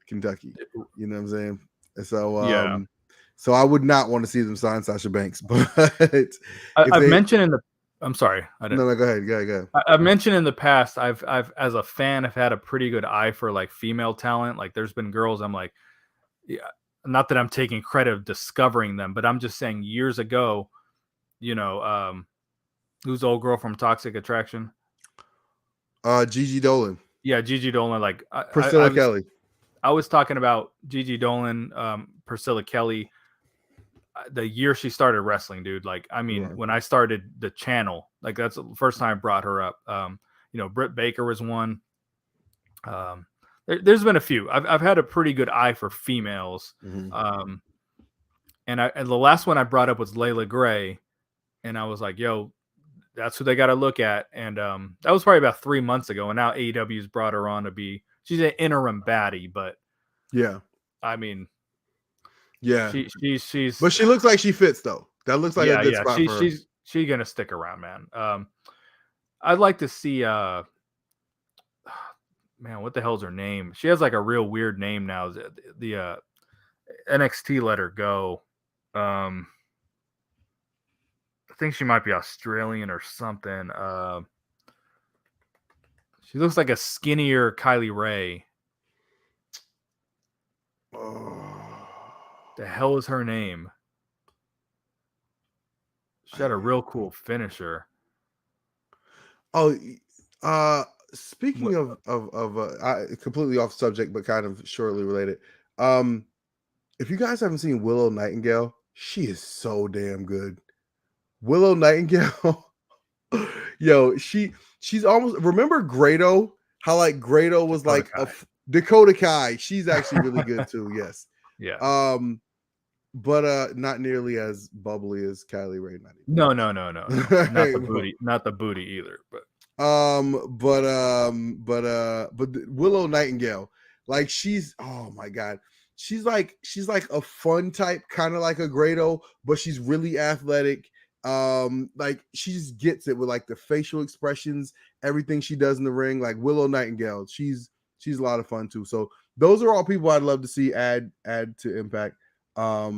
A: Kentucky. You know what I'm saying? And so,
B: Yeah.
A: so I would not want to see them sign Sasha Banks, but
B: I've mentioned in the. I'm sorry, I didn't.
A: No, go ahead.
B: I've mentioned in the past, I've as a fan, I've had a pretty good eye for like female talent. Like there's been girls I'm like, yeah, not that I'm taking credit of discovering them, but I'm just saying years ago, who's the old girl from Toxic Attraction?
A: Gigi Dolan.
B: Yeah, Gigi Dolan. Like
A: Priscilla Kelly.
B: I was talking about Gigi Dolan, Priscilla Kelly, the year she started wrestling, dude. Like, I mean,
A: Right.
B: when I started the channel, like that's the first time I brought her up. Britt Baker was one. There's been a few. I've had a pretty good eye for females.
A: Mm-hmm.
B: And the last one I brought up was Layla Gray, and I was like, yo, that's who they got to look at. And that was probably about 3 months ago. And now AEW's brought her on to be, she's an interim baddie, but
A: yeah,
B: I mean,
A: yeah,
B: she's,
A: but she looks like she fits though. That looks like a good spot for her.
B: She's gonna stick around, man. I'd like to see, man, what the hell's her name? She has like a real weird name now. The NXT let her go. I think she might be Australian or something. She looks like a skinnier Kylie Ray. The hell is her name? She had a real cool finisher.
A: Oh, speaking of completely off subject, but kind of shortly related. If you guys haven't seen Willow Nightingale, she is so damn good. Willow Nightingale, yo, she's almost, remember Grado? How like Grado was
B: Dakota
A: like
B: Kai.
A: Dakota Kai. She's actually really good too. Yes.
B: Yeah.
A: But not nearly as bubbly as Kylie Ray.
B: No. Not the booty either. But
A: Willow Nightingale, like she's, oh my god, she's like a fun type, kind of like a Grado, but she's really athletic. Like she just gets it with like the facial expressions, everything she does in the ring. Like Willow Nightingale, she's a lot of fun too. So those are all people I'd love to see add to Impact. I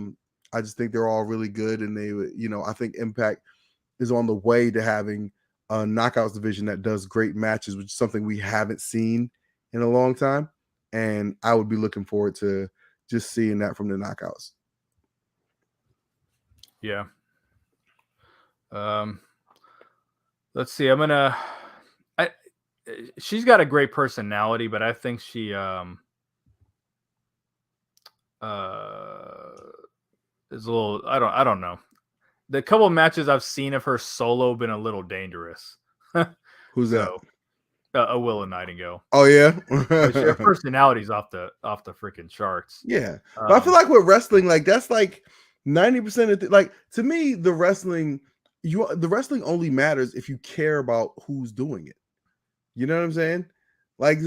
A: just think they're all really good, and they, I think Impact is on the way to having a knockouts division that does great matches, which is something we haven't seen in a long time. And I would be looking forward to just seeing that from the knockouts.
B: Yeah. Let's see. She's got a great personality, but I think she is a little, I don't know. The couple of matches I've seen of her solo been a little dangerous.
A: Who's that?
B: A Willow Nightingale.
A: Oh yeah,
B: her personality's off the freaking charts.
A: Yeah, but I feel like with wrestling, like that's like 90% of like, to me, the wrestling only matters if you care about who's doing it. You know what I'm saying? Like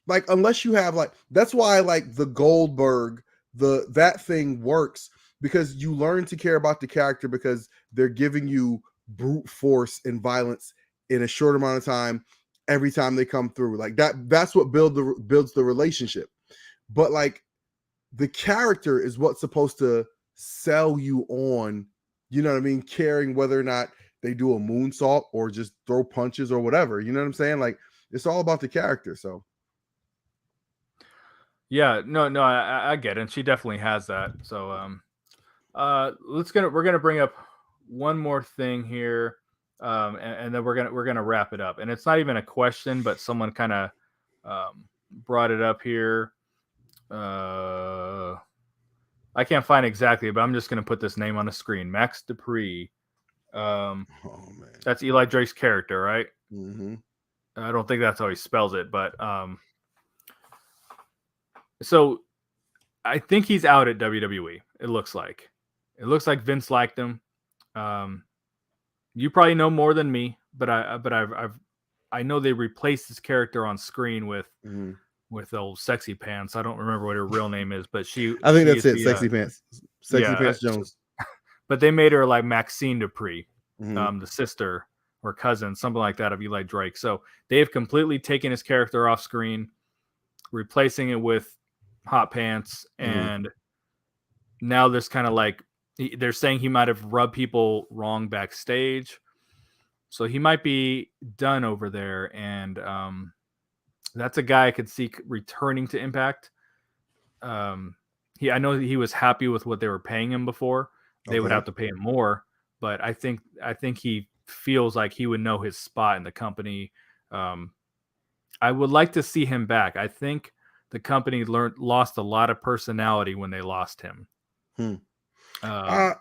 A: like unless you have like, that's why like the Goldberg, that thing works, because you learn to care about the character because they're giving you brute force and violence in a short amount of time every time they come through. Like that's what builds the relationship. But like the character is what's supposed to sell you on, you know what I mean, caring whether or not they do a moonsault or just throw punches or whatever. You know what I'm saying? Like it's all about the character. So
B: yeah, no, I get it. And she definitely has that. So we're gonna bring up one more thing here, and then we're gonna wrap it up. And it's not even a question, but someone kind of brought it up here. I can't find exactly, but I'm just gonna put this name on the screen. Max Dupree. Oh man, that's Eli Drake's character, right?
A: Mm-hmm.
B: I don't think that's how he spells it, but so I think he's out at WWE. It looks like Vince liked him. You probably know more than me, but I know they replaced his character on screen with old Sexy Pants. I don't remember what her real name is, but I
A: think that's it. Sexy Pants. Sexy Pants Jones.
B: But they made her like Maxine Dupree, the sister or cousin, something like that of Eli Drake. So they have completely taken his character off screen, replacing it with Hot Pants, and now there's kind of like they're saying he might have rubbed people wrong backstage, so he might be done over there, and that's a guy I could see returning to Impact. I know he was happy with what they were paying him before. They would have to pay him more, but I think he feels like he would know his spot in the company. I would like to see him back. I think the company lost a lot of personality when they lost him.
A: Yeah, I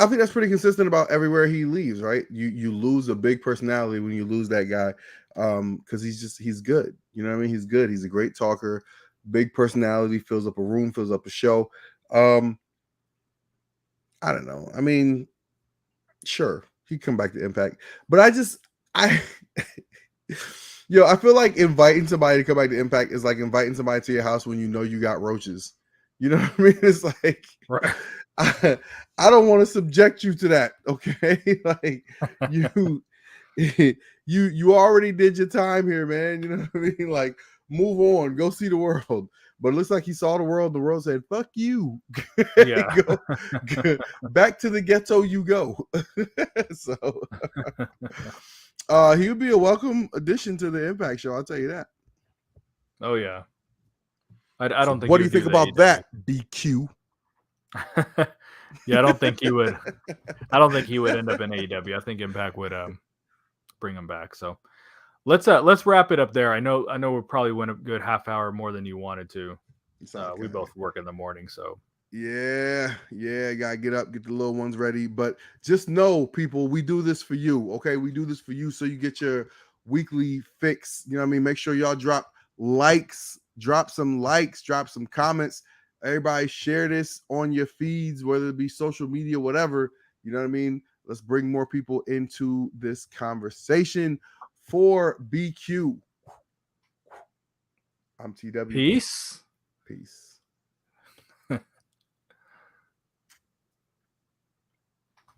A: think that's pretty consistent about everywhere he leaves, right? You lose a big personality when you lose that guy, because he's good. You know what I mean? He's good. He's a great talker, big personality, fills up a room, fills up a show. I don't know. I mean, sure, he'd come back to Impact, but I feel like inviting somebody to come back to Impact is like inviting somebody to your house when you know you got roaches. You know what I mean? It's like,
B: right.
A: I don't want to subject you to that. Okay. Like you already did your time here, man. You know what I mean? Like, move on, go see the world. But it looks like he saw the world. The world said, fuck you.
B: Yeah.
A: go, back to the ghetto you go. So he would be a welcome addition to the Impact show. I'll tell you that.
B: Oh yeah. I don't think.
A: What do you think about that, BQ?
B: Yeah, I don't think he would. I don't think he would end up in AEW. I think Impact would bring him back. So let's wrap it up there. I know we probably went a good half hour more than you wanted to. We both work in the morning, so
A: yeah, gotta get up, get the little ones ready. But just know, people, we do this for you. Okay, we do this for you so you get your weekly fix. You know what I mean? Make sure y'all drop some likes, drop some comments. Everybody share this on your feeds, whether it be social media, whatever. You know what I mean? Let's bring more people into this conversation. For BQ, I'm TW.
B: Peace.